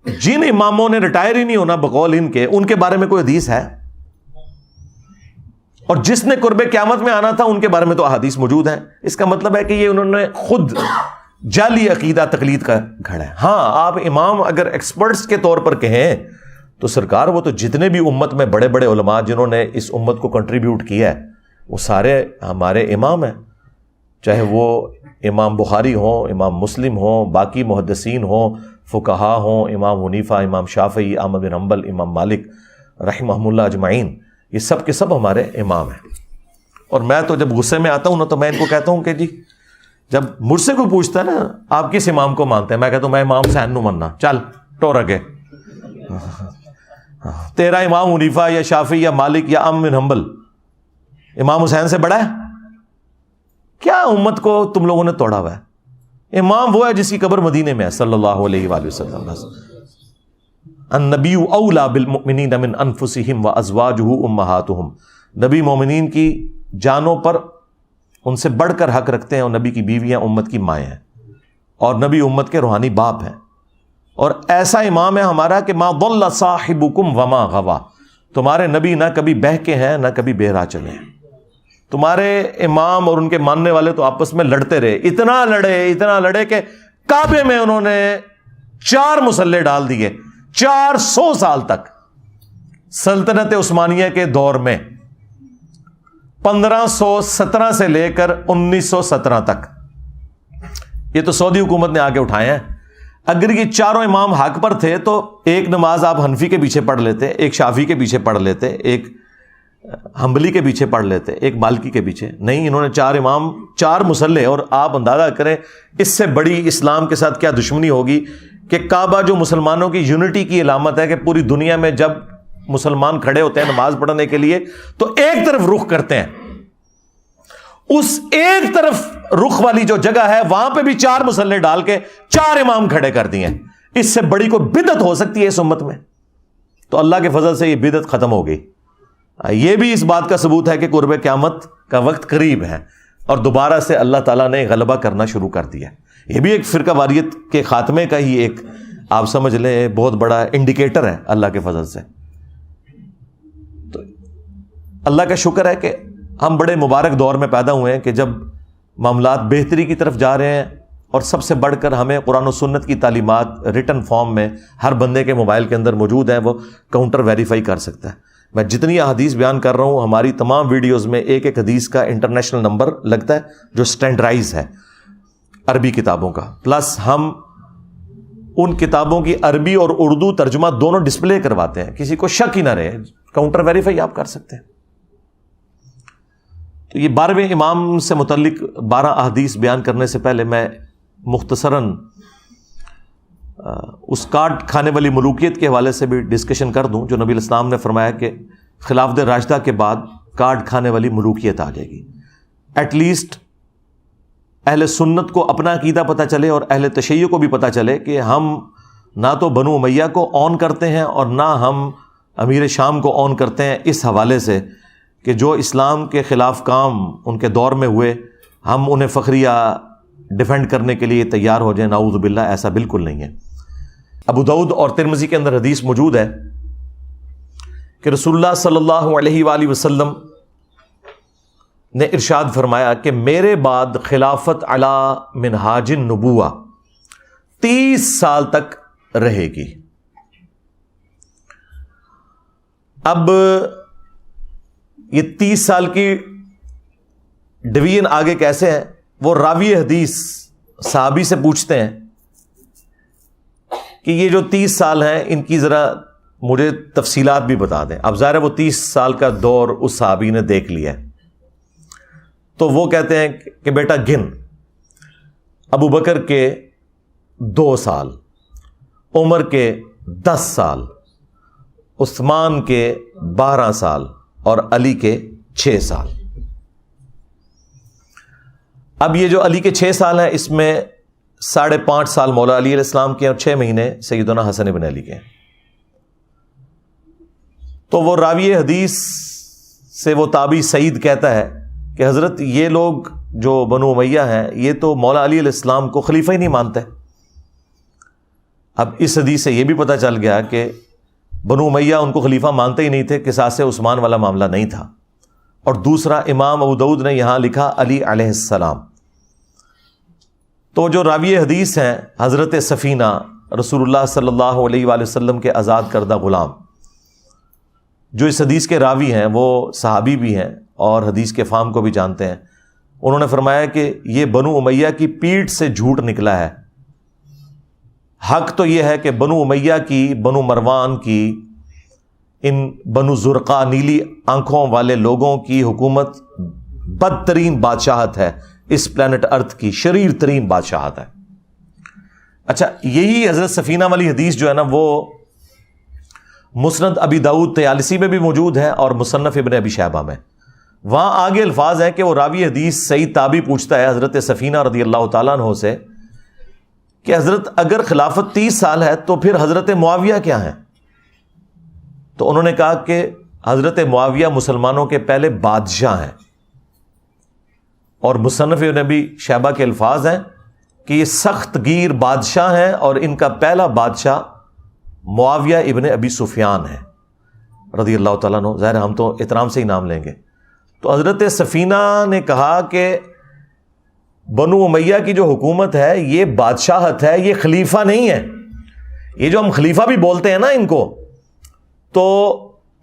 جن اماموں نے ریٹائر ہی نہیں ہونا بقول ان کے بارے میں کوئی حدیث ہے؟ اور جس نے قرب قیامت میں آنا تھا ان کے بارے میں تو احادیث موجود ہیں۔ اس کا مطلب ہے کہ یہ انہوں نے خود جعلی عقیدہ تقلید کا گھڑا ہے۔ ہاں آپ امام اگر ایکسپرٹس کے طور پر کہیں تو سرکار وہ تو جتنے بھی امت میں بڑے بڑے علماء جنہوں نے اس امت کو کنٹریبیوٹ کیا ہے وہ سارے ہمارے امام ہیں، چاہے وہ امام بخاری ہوں، امام مسلم ہوں، باقی محدثین ہوں، فقہا ہوں، امام حنیفہ، امام شافعی، احمد بن حنبل، امام مالک رحمہم اللہ اجمعین، یہ سب کے سب ہمارے امام ہیں۔ اور میں تو جب غصے میں آتا ہوں نا تو میں ان کو کہتا ہوں کہ جی جب مجھ سے کوئی پوچھتا ہے نا آپ کس امام کو مانتے ہیں، میں کہتا ہوں میں امام حسین نو مننا، چل ٹور اگے، تیرا امام حنیفہ یا شافعی یا مالک یا احمد بن حنبل امام حسین سے بڑا ہے؟ کیا امت کو تم لوگوں نے توڑا ہوا ہے؟ امام وہ ہے جس کی قبر مدینے میں ہے صلی اللہ علیہ وآلہ وسلم۔ النبی اولا بالمؤمنین من انفسہم وازواجہ امہاتہم، نبی مومنین کی جانوں پر ان سے بڑھ کر حق رکھتے ہیں، اور نبی کی بیویاں امت کی مائیں ہیں، اور نبی امت کے روحانی باپ ہیں۔ اور ایسا امام ہے ہمارا کہ ما ضل صاحبکم وما غوا، تمہارے نبی نہ کبھی بہکے ہیں نہ کبھی بہرا چلے ہیں۔ تمہارے امام اور ان کے ماننے والے تو آپس میں لڑتے رہے، اتنا لڑے کہ کعبے میں انہوں نے 4 مسلح ڈال دیے 400 سال تک، سلطنت عثمانیہ کے دور میں 1517 سے لے کر 1917 تک۔ یہ تو سعودی حکومت نے آگے اٹھائے ہیں۔ اگر یہ چاروں امام حق پر تھے تو ایک نماز آپ حنفی کے پیچھے پڑھ لیتے، ایک شافعی کے پیچھے پڑھ لیتے، ایک حنبلی کے پیچھے پڑھ لیتے، ایک مالکی کے پیچھے۔ نہیں، انہوں نے 4 امام 4 مسلح، اور آپ اندازہ کریں اس سے بڑی اسلام کے ساتھ کیا دشمنی ہوگی کہ کعبہ جو مسلمانوں کی یونٹی کی علامت ہے کہ پوری دنیا میں جب مسلمان کھڑے ہوتے ہیں نماز پڑھنے کے لیے تو ایک طرف رخ کرتے ہیں، اس ایک طرف رخ والی جو جگہ ہے وہاں پہ بھی 4 مسلح ڈال کے 4 امام کھڑے کر دیے۔ اس سے بڑی کوئی بدعت ہو سکتی ہے اس امت میں؟ تو اللہ کے فضل سے یہ بدعت ختم ہو گئی۔ یہ بھی اس بات کا ثبوت ہے کہ قرب قیامت کا وقت قریب ہے، اور دوبارہ سے اللہ تعالیٰ نے غلبہ کرنا شروع کر دیا۔ یہ بھی ایک فرقہ واریت کے خاتمے کا ہی ایک آپ سمجھ لیں بہت بڑا انڈیکیٹر ہے اللہ کے فضل سے۔ تو اللہ کا شکر ہے کہ ہم بڑے مبارک دور میں پیدا ہوئے ہیں کہ جب معاملات بہتری کی طرف جا رہے ہیں، اور سب سے بڑھ کر ہمیں قرآن و سنت کی تعلیمات ریٹن فارم میں ہر بندے کے موبائل کے اندر موجود ہیں، وہ کاؤنٹر ویریفائی کر سکتا ہے۔ میں جتنی احادیث بیان کر رہا ہوں ہماری تمام ویڈیوز میں ایک ایک حدیث کا انٹرنیشنل نمبر لگتا ہے جو سٹینڈرائز ہے عربی کتابوں کا، پلس ہم ان کتابوں کی عربی اور اردو ترجمہ دونوں ڈسپلے کرواتے ہیں، کسی کو شک ہی نہ رہے، کاؤنٹر ویریفائی آپ کر سکتے ہیں۔ تو یہ 12ویں امام سے متعلق 12 احادیث بیان کرنے سے پہلے میں مختصراً اس کارڈ کھانے والی ملوکیت کے حوالے سے بھی ڈسکشن کر دوں، جو نبی علیہ السلام نے فرمایا کہ خلافت راشدہ کے بعد کارڈ کھانے والی ملوکیت آ جائے گی۔ ایٹ لیسٹ اہل سنت کو اپنا عقیدہ پتہ چلے اور اہل تشیع کو بھی پتہ چلے کہ ہم نہ تو بنو امیہ کو آن کرتے ہیں اور نہ ہم امیر شام کو آن کرتے ہیں، اس حوالے سے کہ جو اسلام کے خلاف کام ان کے دور میں ہوئے ہم انہیں فخریہ ڈیفینڈ کرنے کے لیے تیار ہو جائیں، نعوذ باللہ، ایسا بالکل نہیں ہے۔ ابو داؤد اور ترمذی کے اندر حدیث موجود ہے کہ رسول اللہ صلی اللہ علیہ وآلہ وسلم نے ارشاد فرمایا کہ میرے بعد خلافت علی منہاج النبوہ 30 سال تک رہے گی۔ اب یہ 30 سال کی ڈویژن آگے کیسے ہے؟ وہ راوی حدیث صحابی سے پوچھتے ہیں کہ یہ جو 30 سال ہیں ان کی ذرا مجھے تفصیلات بھی بتا دیں۔ اب ظاہر ہے وہ 30 سال کا دور اس صحابی نے دیکھ لیا ہے، تو وہ کہتے ہیں کہ بیٹا گن، ابو بکر کے 2 سال، عمر کے 10 سال، عثمان کے 12 سال اور علی کے 6 سال۔ اب یہ جو علی کے 6 سال ہیں، اس میں 5.5 سال مولا علی علیہ السلام کے اور 6 مہینے سیدنا حسن ابن علی کے ہیں۔ تو وہ راوی حدیث سے وہ تابعی سعید کہتا ہے کہ حضرت یہ لوگ جو بنو امیہ ہیں یہ تو مولا علی علیہ السلام کو خلیفہ ہی نہیں مانتے۔ اب اس حدیث سے یہ بھی پتہ چل گیا کہ بنو امیہ ان کو خلیفہ مانتے ہی نہیں تھے، قصاص عثمان والا معاملہ نہیں تھا۔ اور دوسرا، امام ابو داؤد نے یہاں لکھا علی علیہ السلام۔ تو جو راوی حدیث ہیں حضرت سفینہ رسول اللہ صلی اللہ علیہ وآلہ وسلم کے آزاد کردہ غلام، جو اس حدیث کے راوی ہیں وہ صحابی بھی ہیں اور حدیث کے فہم کو بھی جانتے ہیں۔ انہوں نے فرمایا کہ یہ بنو امیہ کی پیٹھ سے جھوٹ نکلا ہے۔ حق تو یہ ہے کہ بنو امیہ کی، بنو مروان کی، ان بنو زرقا نیلی آنکھوں والے لوگوں کی حکومت بدترین بادشاہت ہے، اس پلانٹ ارتھ کی شریر ترین بادشاہت ہے۔ اچھا، یہی حضرت سفینہ والی حدیث جو ہے نا وہ مسند ابی داؤد طیالسی میں بھی موجود ہے اور مصنف ابن ابی شیبہ میں۔ وہاں آگے الفاظ ہے کہ وہ راوی حدیث سعید تابعی پوچھتا ہے حضرت سفینہ رضی اللہ تعالیٰ عنہ سے کہ حضرت اگر خلافت 30 سال ہے تو پھر حضرت معاویہ کیا ہیں؟ تو انہوں نے کہا کہ حضرت معاویہ مسلمانوں کے پہلے بادشاہ ہیں، اور مصنف ابن ابی شیبہ کے الفاظ ہیں کہ یہ سخت گیر بادشاہ ہیں اور ان کا پہلا بادشاہ معاویہ ابن ابی سفیان ہے رضی اللہ تعالیٰ عنہ۔ ظاہر ہم تو احترام سے ہی نام لیں گے۔ تو حضرت سفینہ نے کہا کہ بنو امیہ کی جو حکومت ہے یہ بادشاہت ہے، یہ خلیفہ نہیں ہے۔ یہ جو ہم خلیفہ بھی بولتے ہیں نا ان کو، تو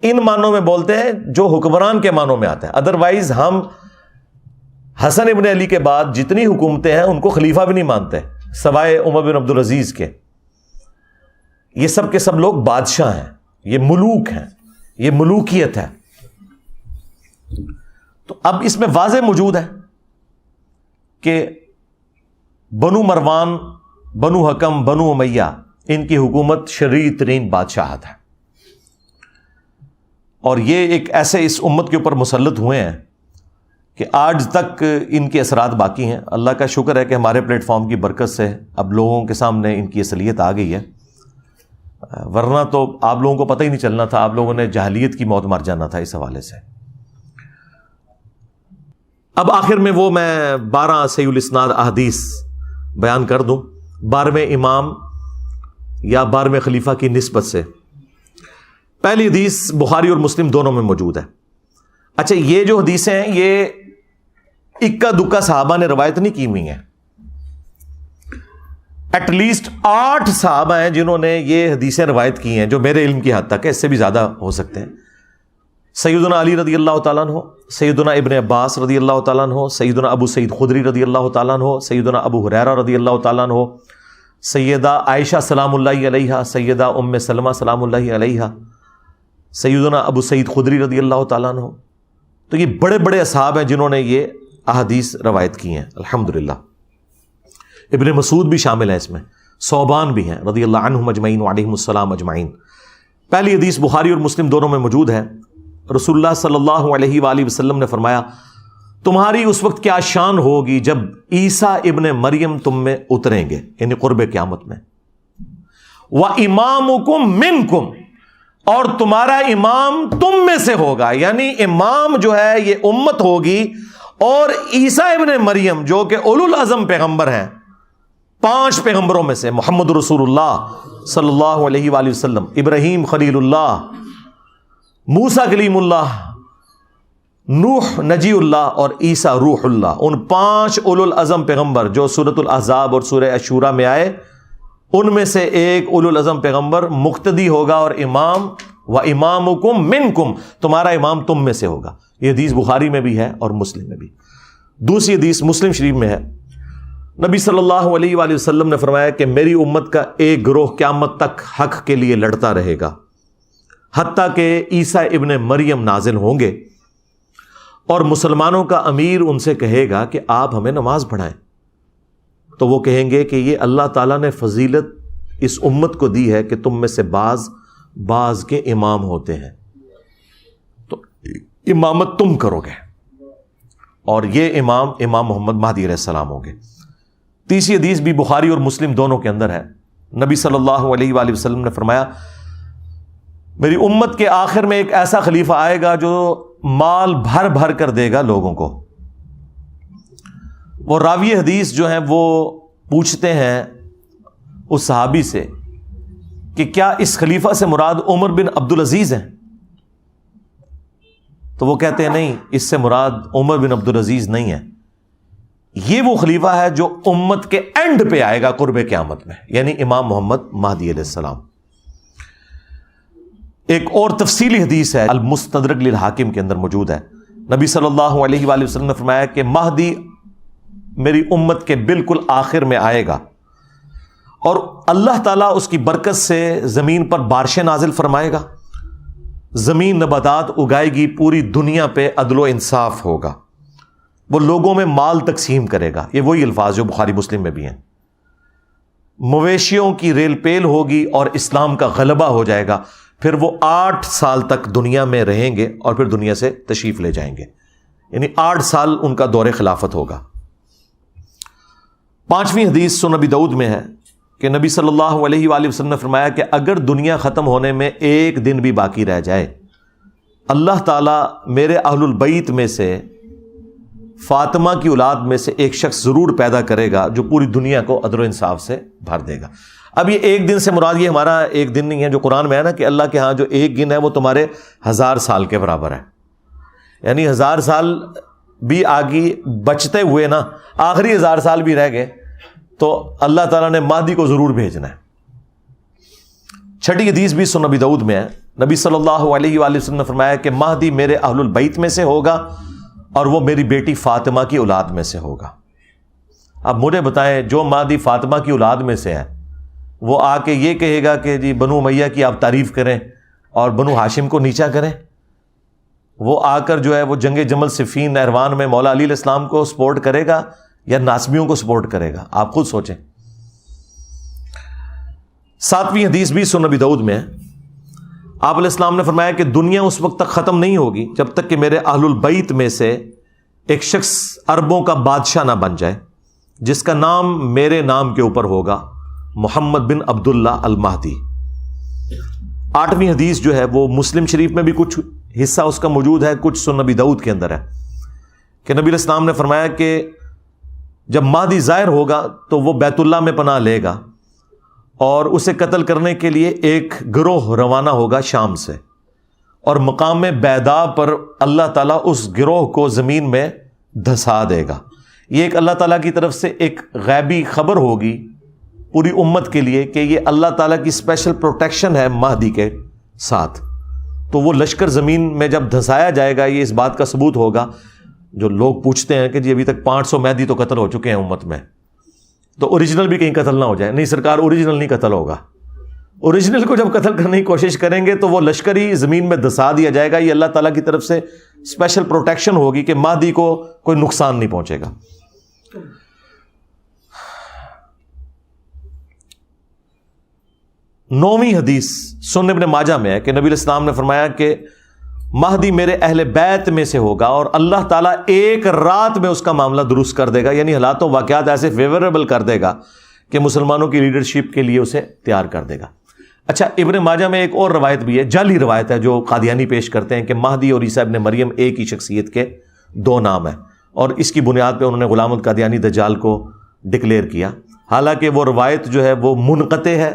ان معنوں میں بولتے ہیں جو حکمران کے معنوں میں آتا ہے۔ ادروائز ہم حسن ابن علی کے بعد جتنی حکومتیں ہیں ان کو خلیفہ بھی نہیں مانتے سوائے عمر بن عبد العزیز کے۔ یہ سب کے سب لوگ بادشاہ ہیں، یہ ملوک ہیں، یہ ملوکیت ہے۔ تو اب اس میں واضح موجود ہے کہ بنو مروان، بنو حکم، بنو امیہ، ان کی حکومت شریر ترین بادشاہت ہے، اور یہ ایک ایسے اس امت کے اوپر مسلط ہوئے ہیں کہ آج تک ان کے اثرات باقی ہیں۔ اللہ کا شکر ہے کہ ہمارے پلیٹ فارم کی برکت سے اب لوگوں کے سامنے ان کی اصلیت آ گئی ہے، ورنہ تو آپ لوگوں کو پتہ ہی نہیں چلنا تھا، آپ لوگوں نے جاہلیت کی موت مر جانا تھا اس حوالے سے۔ اب آخر میں وہ میں 12 صحیح الاسناد احادیث بیان کر دوں 12ویں امام یا 12ویں خلیفہ کی نسبت سے۔ پہلی حدیث بخاری اور مسلم دونوں میں موجود ہے۔ اچھا، یہ جو حدیثیں ہیں یہ اکا دکا صحابہ نے روایت نہیں کی ہوئی ہیں، ایٹ لیسٹ 8 صحابہ ہیں جنہوں نے یہ حدیثیں روایت کی ہیں، جو میرے علم کی حد تک ہے، اس سے بھی زیادہ ہو سکتے ہیں۔ سیدنا علی رضی اللہ تعالیٰ عنہ، سیدنا ابن عباس رضی اللہ تعالیٰ عنہ، سیدنا ابو سعید خدری رضی اللہ تعالیٰ عنہ، سیدنا ابو ہریرہ رضی اللہ تعالیٰ عنہ، سیدہ عائشہ سلام اللہ علیہا، سیدہ ام سلمہ سلام اللہ علیہا، سیدنا ابو سعید خدری رضی اللہ تعالیٰ عنہ۔ تو یہ بڑے بڑے اصحاب ہیں جنہوں نے یہ احادیث روایت کی ہیں الحمدللہ۔ ابن مسعود بھی شامل ہیں اس میں، صوبان بھی ہیں رضی اللہ عنہم اجمعین وعلیہم السلام اجمعین۔ پہلی حدیث بخاری اور مسلم دونوں میں موجود ہے۔ رسول اللہ صلی اللہ علیہ وآلہ وسلم نے فرمایا، تمہاری اس وقت کیا شان ہوگی جب عیسیٰ ابن مریم تم میں اتریں گے، یعنی قرب قیامت میں، وَإِمَامُكُم مِّنكُم، اور تمہارا امام تم میں سے ہوگا، یعنی امام جو ہے یہ امت ہوگی، اور عیسیٰ ابن مریم جو کہ اولو العزم پیغمبر ہیں، 5 پیغمبروں میں سے، محمد رسول اللہ صلی اللہ علیہ وآلہ وسلم، ابراہیم خلیل اللہ، موسیٰ کلیم اللہ، نوح نجی اللہ اور عیسیٰ روح اللہ، ان 5 اولو العزم پیغمبر جو سورۃ الاحزاب اور سورہ الشورى میں آئے، ان میں سے ایک اولو العزم پیغمبر مقتدی ہوگا اور امام، وَإِمَامُكُم مِّنكُم، تمہارا امام تم میں سے ہوگا۔ یہ حدیث بخاری میں بھی ہے اور مسلم میں بھی۔ دوسری حدیث مسلم شریف میں ہے، نبی صلی اللہ علیہ وآلہ وسلم نے فرمایا کہ میری امت کا ایک گروہ قیامت تک حق کے لیے لڑتا رہے گا، حتیٰ کہ عیسیٰ ابن مریم نازل ہوں گے، اور مسلمانوں کا امیر ان سے کہے گا کہ آپ ہمیں نماز پڑھائیں، تو وہ کہیں گے کہ یہ اللہ تعالیٰ نے فضیلت اس امت کو دی ہے کہ تم میں سے بعض کے امام ہوتے ہیں، تو امامت تم کرو گے، اور یہ امام محمد مہدی علیہ السلام ہوں گے۔ تیسری حدیث بھی بخاری اور مسلم دونوں کے اندر ہے، نبی صلی اللہ علیہ وآلہ وسلم نے فرمایا میری امت کے آخر میں ایک ایسا خلیفہ آئے گا جو مال بھر بھر کر دے گا لوگوں کو۔ وہ راوی حدیث جو ہیں وہ پوچھتے ہیں اس صحابی سے کہ کیا اس خلیفہ سے مراد عمر بن عبدالعزیز ہیں؟ تو وہ کہتے ہیں نہیں، اس سے مراد عمر بن عبدالعزیز نہیں ہے، یہ وہ خلیفہ ہے جو امت کے اینڈ پہ آئے گا قرب قیامت میں، یعنی امام محمد مہدی علیہ السلام۔ ایک اور تفصیلی حدیث ہے المستدرک للحاکم کے اندر موجود ہے، نبی صلی اللہ علیہ وآلہ وسلم نے فرمایا کہ مہدی میری امت کے بالکل آخر میں آئے گا، اور اللہ تعالیٰ اس کی برکت سے زمین پر بارشیں نازل فرمائے گا، زمین نباتات اگائے گی، پوری دنیا پہ عدل و انصاف ہوگا، وہ لوگوں میں مال تقسیم کرے گا، یہ وہی الفاظ جو بخاری مسلم میں بھی ہیں، مویشیوں کی ریل پیل ہوگی اور اسلام کا غلبہ ہو جائے گا، پھر وہ 8 سال تک دنیا میں رہیں گے اور پھر دنیا سے تشریف لے جائیں گے، یعنی 8 سال ان کا دور خلافت ہوگا۔ 5ویں حدیث سنن ابی داؤد میں ہے کہ نبی صلی اللہ علیہ وآلہ وسلم نے فرمایا کہ اگر دنیا ختم ہونے میں ایک دن بھی باقی رہ جائے، اللہ تعالیٰ میرے اہل البیت میں سے فاطمہ کی اولاد میں سے ایک شخص ضرور پیدا کرے گا جو پوری دنیا کو عدل و انصاف سے بھر دے گا۔ اب یہ ایک دن سے مراد یہ ہمارا ایک دن نہیں ہے جو قرآن میں ہے نا کہ اللہ کے ہاں جو ایک دن ہے وہ تمہارے 1000 سال کے برابر ہے، یعنی 1000 سال بھی آگے بچتے ہوئے نا آخری 1000 سال بھی رہ گئے تو اللہ تعالیٰ نے مہدی کو ضرور بھیجنا ہے۔ 6ٹھی حدیث بھی سنن ابی داؤد میں ہے، نبی صلی اللہ علیہ وآلہ وسلم نے فرمایا کہ مہدی میرے اہل البیت میں سے ہوگا اور وہ میری بیٹی فاطمہ کی اولاد میں سے ہوگا۔ اب مجھے بتائیں، جو مہدی فاطمہ کی اولاد میں سے ہے وہ آ کے یہ کہے گا کہ جی بنو امیہ کی آپ تعریف کریں اور بنو ہاشم کو نیچا کریں؟ وہ آ کر جو ہے وہ جنگ جمل صفین نہروان میں مولا علی علیہ السلام کو سپورٹ کرے گا یا ناسبیوں کو سپورٹ کرے گا؟ آپ خود سوچیں۔ 7ویں حدیث بھی سنن ابی داؤد میں ہے، آپ علیہ السلام نے فرمایا کہ دنیا اس وقت تک ختم نہیں ہوگی جب تک کہ میرے اہل البیت میں سے ایک شخص عربوں کا بادشاہ نہ بن جائے جس کا نام میرے نام کے اوپر ہوگا، محمد بن عبداللہ المہدی۔ 8ویں حدیث جو ہے وہ مسلم شریف میں بھی کچھ حصہ اس کا موجود ہے، کچھ سنن ابی داؤد کے اندر ہے کہ نبی علیہ السلام نے فرمایا کہ جب مہدی ظاہر ہوگا تو وہ بیت اللہ میں پناہ لے گا اور اسے قتل کرنے کے لیے ایک گروہ روانہ ہوگا شام سے، اور مقام بیدا پر اللہ تعالیٰ اس گروہ کو زمین میں دھسا دے گا۔ یہ ایک اللہ تعالیٰ کی طرف سے ایک غیبی خبر ہوگی پوری امت کے لیے کہ یہ اللہ تعالیٰ کی اسپیشل پروٹیکشن ہے مہدی کے ساتھ۔ تو وہ لشکر زمین میں جب دھسایا جائے گا، یہ اس بات کا ثبوت ہوگا، جو لوگ پوچھتے ہیں کہ جی ابھی تک 500 مہدی تو قتل ہو چکے ہیں امت میں، تو اوریجنل بھی کہیں قتل نہ ہو جائے۔ نہیں سرکار، اوریجنل نہیں قتل ہوگا، اوریجنل کو جب قتل کرنے کی کوشش کریں گے تو وہ لشکر ہی زمین میں دھسا دیا جائے گا۔ یہ اللہ تعالیٰ کی طرف سے اسپیشل پروٹیکشن ہوگی کہ مہدی کو کوئی نقصان نہیں پہنچے گا۔ نویں حدیث سنن ابن ماجہ میں ہے کہ نبی علیہ السلام نے فرمایا کہ مہدی میرے اہل بیت میں سے ہوگا اور اللہ تعالیٰ ایک رات میں اس کا معاملہ درست کر دے گا، یعنی حالات و واقعات ایسے فیوریبل کر دے گا کہ مسلمانوں کی لیڈرشپ کے لیے اسے تیار کر دے گا۔ اچھا، ابن ماجہ میں ایک اور روایت بھی ہے، جعلی روایت ہے، جو قادیانی پیش کرتے ہیں کہ مہدی اور عیسیٰ ابن مریم ایک ہی شخصیت کے 2 نام ہیں، اور اس کی بنیاد پہ انہوں نے غلام القادیانی دجال کو ڈکلیئر کیا۔ حالانکہ وہ روایت جو ہے وہ منقطع ہے،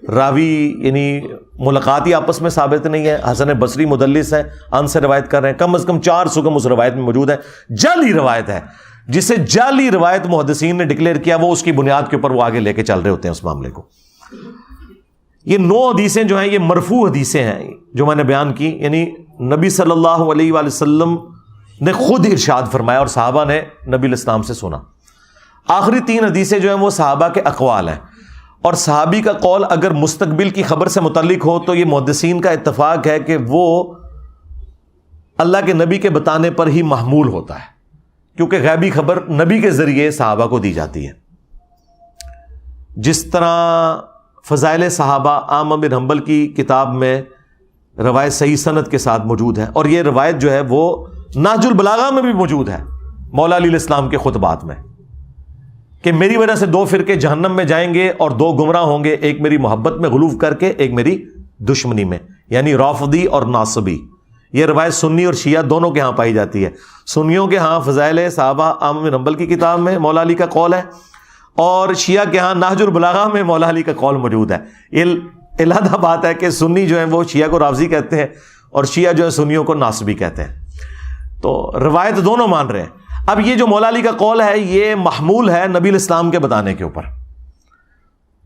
راوی یعنی ملاقات ہی آپس میں ثابت نہیں ہے، حسن بصری مدلس ہے، ان سے روایت کر رہے ہیں، کم از کم 4 سگم اس روایت میں موجود ہے۔ جعلی روایت ہے، جسے جعلی روایت محدثین نے ڈکلیئر کیا، وہ اس کی بنیاد کے اوپر وہ آگے لے کے چل رہے ہوتے ہیں اس معاملے کو۔ یہ 9 حدیثیں جو ہیں یہ مرفوع حدیثیں ہیں جو میں نے بیان کی، یعنی نبی صلی اللہ علیہ وآلہ وسلم نے خود ارشاد فرمایا اور صحابہ نے نبی علیہ السلام سے سنا۔ آخری 3 حدیثیں جو ہیں وہ صحابہ کے اقوال ہیں، اور صحابی کا قول اگر مستقبل کی خبر سے متعلق ہو تو یہ محدثین کا اتفاق ہے کہ وہ اللہ کے نبی کے بتانے پر ہی محمول ہوتا ہے، کیونکہ غیبی خبر نبی کے ذریعے صحابہ کو دی جاتی ہے۔ جس طرح فضائل صحابہ احمد بن حنبل کی کتاب میں روایت صحیح سند کے ساتھ موجود ہے، اور یہ روایت جو ہے وہ نہج البلاغہ میں بھی موجود ہے، مولا علیہ السلام کے خطبات میں، کہ میری وجہ سے 2 فرقے جہنم میں جائیں گے اور 2 گمراہ ہوں گے، ایک میری محبت میں غلو کر کے، ایک میری دشمنی میں، یعنی رافضی اور ناصبی۔ یہ روایت سنی اور شیعہ دونوں کے ہاں پائی جاتی ہے۔ سنیوں کے ہاں فضائل صحابہ احمد بن حنبل کی کتاب میں مولا علی کا قول ہے، اور شیعہ کے ہاں نہج البلاغہ میں مولا علی کا قول موجود ہے۔ یہ علیحدہ بات ہے کہ سنی جو ہیں وہ شیعہ کو رافضی کہتے ہیں، اور شیعہ جو ہے سنیوں کو ناصبی کہتے ہیں۔ تو روایت دونوں مان رہے ہیں۔ اب یہ جو مولا علی کا قول ہے یہ محمول ہے نبی الاسلام کے بتانے کے اوپر،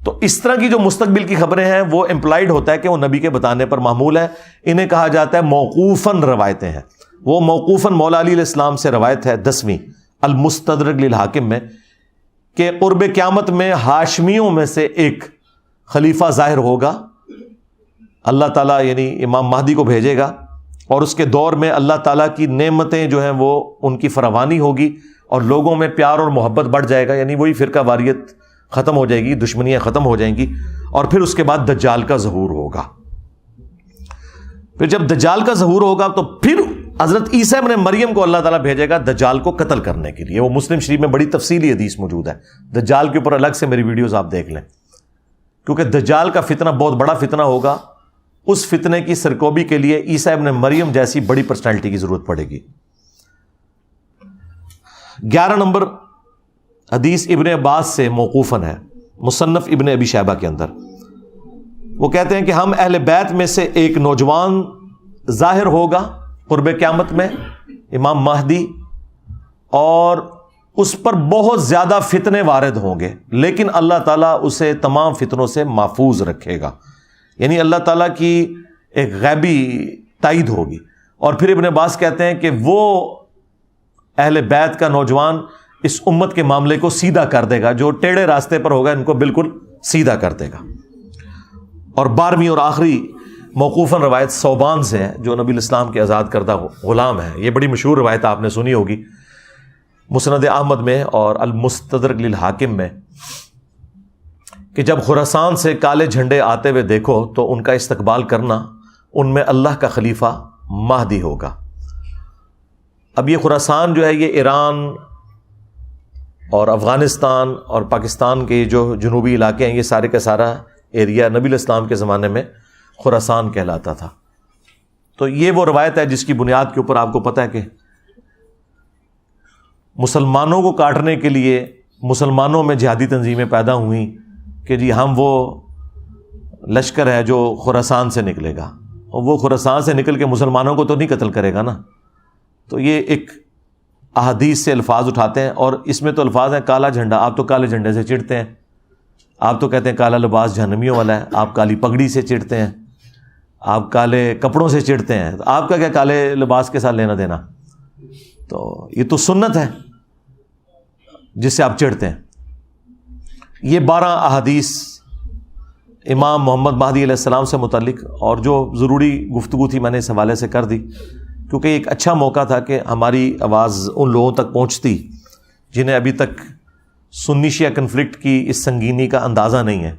تو اس طرح کی جو مستقبل کی خبریں ہیں وہ امپلائڈ ہوتا ہے کہ وہ نبی کے بتانے پر محمول ہے۔ انہیں کہا جاتا ہے موقوفاً روایتیں ہیں۔ وہ موقوفاً مولا علی علیہ السلام سے روایت ہے 10ویں المستدرک للحاکم میں، کہ قرب قیامت میں ہاشمیوں میں سے ایک خلیفہ ظاہر ہوگا، اللہ تعالیٰ یعنی امام مہدی کو بھیجے گا، اور اس کے دور میں اللہ تعالیٰ کی نعمتیں جو ہیں وہ ان کی فراوانی ہوگی، اور لوگوں میں پیار اور محبت بڑھ جائے گا، یعنی وہی فرقہ واریت ختم ہو جائے گی، دشمنیاں ختم ہو جائیں گی، اور پھر اس کے بعد دجال کا ظہور ہوگا۔ پھر جب دجال کا ظہور ہوگا تو پھر حضرت عیسیٰ ابن مریم کو اللہ تعالیٰ بھیجے گا دجال کو قتل کرنے کے لیے۔ وہ مسلم شریف میں بڑی تفصیلی حدیث موجود ہے، دجال کے اوپر الگ سے میری ویڈیوز آپ دیکھ لیں، کیونکہ دجال کا فتنہ بہت بڑا فتنہ ہوگا۔ اس فتنے کی سرکوبی کے لیے عیسیٰ ابن مریم جیسی بڑی پرسنالٹی کی ضرورت پڑے گی۔ 11 نمبر حدیث ابن عباس سے موقوفاً ہے، مصنف ابن ابی شیبہ کے اندر۔ وہ کہتے ہیں کہ ہم اہل بیت میں سے ایک نوجوان ظاہر ہوگا قرب قیامت میں، امام مہدی، اور اس پر بہت زیادہ فتنے وارد ہوں گے، لیکن اللہ تعالیٰ اسے تمام فتنوں سے محفوظ رکھے گا، یعنی اللہ تعالیٰ کی ایک غیبی تائید ہوگی۔ اور پھر ابن عباس کہتے ہیں کہ وہ اہل بیت کا نوجوان اس امت کے معاملے کو سیدھا کر دے گا، جو ٹیڑھے راستے پر ہوگا ان کو بالکل سیدھا کر دے گا۔ اور 12ویں اور آخری موقوفاً روایت صوبان سے ہے، جو نبی الاسلام کے آزاد کردہ غلام ہے۔ یہ بڑی مشہور روایت آپ نے سنی ہوگی، مسند احمد میں اور المستدرک للحاکم میں، کہ جب خراسان سے کالے جھنڈے آتے ہوئے دیکھو تو ان کا استقبال کرنا، ان میں اللہ کا خلیفہ مہدی ہوگا۔ اب یہ خراسان جو ہے یہ ایران اور افغانستان اور پاکستان کے جو جنوبی علاقے ہیں، یہ سارے کا سارا ایریا نبی الاسلام کے زمانے میں خراسان کہلاتا تھا۔ تو یہ وہ روایت ہے جس کی بنیاد کے اوپر آپ کو پتہ ہے کہ مسلمانوں کو کاٹنے کے لیے مسلمانوں میں جہادی تنظیمیں پیدا ہوئیں کہ جی ہم وہ لشکر ہے جو خراسان سے نکلے گا، اور وہ خراسان سے نکل کے مسلمانوں کو تو نہیں قتل کرے گا نا۔ تو یہ ایک احادیث سے الفاظ اٹھاتے ہیں، اور اس میں تو الفاظ ہیں کالا جھنڈا، آپ تو کالے جھنڈے سے چڑھتے ہیں، آپ تو کہتے ہیں کالا لباس جہنمیوں والا ہے، آپ کالی پگڑی سے چڑھتے ہیں، آپ کالے کپڑوں سے چڑھتے ہیں، تو آپ کا کیا کالے لباس کے ساتھ لینا دینا؟ تو یہ تو سنت ہے جس سے آپ چڑھتے ہیں۔ یہ 12 احادیث امام محمد مہدی علیہ السلام سے متعلق، اور جو ضروری گفتگو تھی میں نے اس حوالے سے کر دی، کیونکہ ایک اچھا موقع تھا کہ ہماری آواز ان لوگوں تک پہنچتی جنہیں ابھی تک سنی شیعہ کنفلکٹ کی اس سنگینی کا اندازہ نہیں ہے،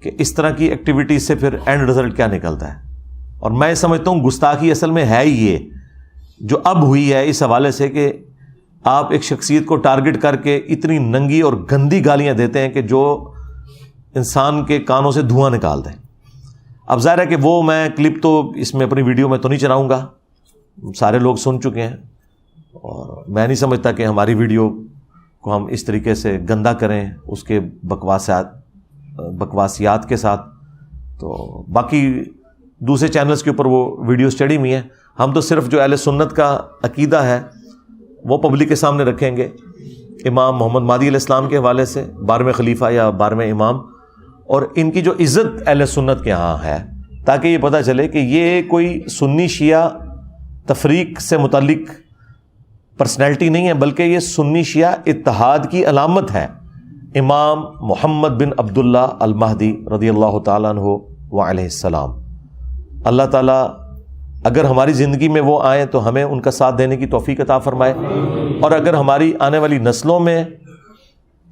کہ اس طرح کی ایکٹیویٹی سے پھر اینڈ رزلٹ کیا نکلتا ہے۔ اور میں سمجھتا ہوں گستاخی اصل میں ہے ہی یہ جو اب ہوئی ہے، اس حوالے سے کہ آپ ایک شخصیت کو ٹارگٹ کر کے اتنی ننگی اور گندی گالیاں دیتے ہیں کہ جو انسان کے کانوں سے دھواں نکال دیں۔ اب ظاہر ہے کہ وہ میں کلپ تو اس میں اپنی ویڈیو میں تو نہیں چلاؤں گا، سارے لوگ سن چکے ہیں، اور میں نہیں سمجھتا کہ ہماری ویڈیو کو ہم اس طریقے سے گندا کریں اس کے بکواسیات کے ساتھ۔ تو باقی دوسرے چینلز کے اوپر وہ ویڈیوز چڑھی ہوئی ہیں، ہم تو صرف جو اہل سنت کا عقیدہ ہے وہ پبلک کے سامنے رکھیں گے، امام محمد مہدی علیہ السلام کے حوالے سے، 12ویں خلیفہ یا 12ویں امام، اور ان کی جو عزت اہل سنت کے ہاں ہے، تاکہ یہ پتہ چلے کہ یہ کوئی سنی شیعہ تفریق سے متعلق پرسنالٹی نہیں ہے، بلکہ یہ سنی شیعہ اتحاد کی علامت ہے۔ امام محمد بن عبداللہ المہدی رضی اللہ تعالیٰ عنہ وعلیہ السلام، اللہ تعالیٰ اگر ہماری زندگی میں وہ آئیں تو ہمیں ان کا ساتھ دینے کی توفیق عطا فرمائے، اور اگر ہماری آنے والی نسلوں میں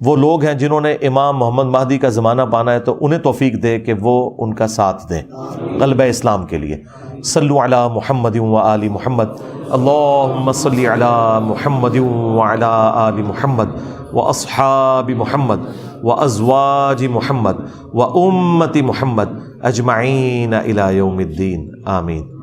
وہ لوگ ہیں جنہوں نے امام محمد مہدی کا زمانہ پانا ہے تو انہیں توفیق دے کہ وہ ان کا ساتھ دیں غلبہ اسلام کے لیے۔ صلو علی محمد و آل محمد، اللہم صلی علی محمد و علی آل محمد و اصحاب محمد و ازواج محمد و امت محمد اجمعین الی یوم الدین، آمین۔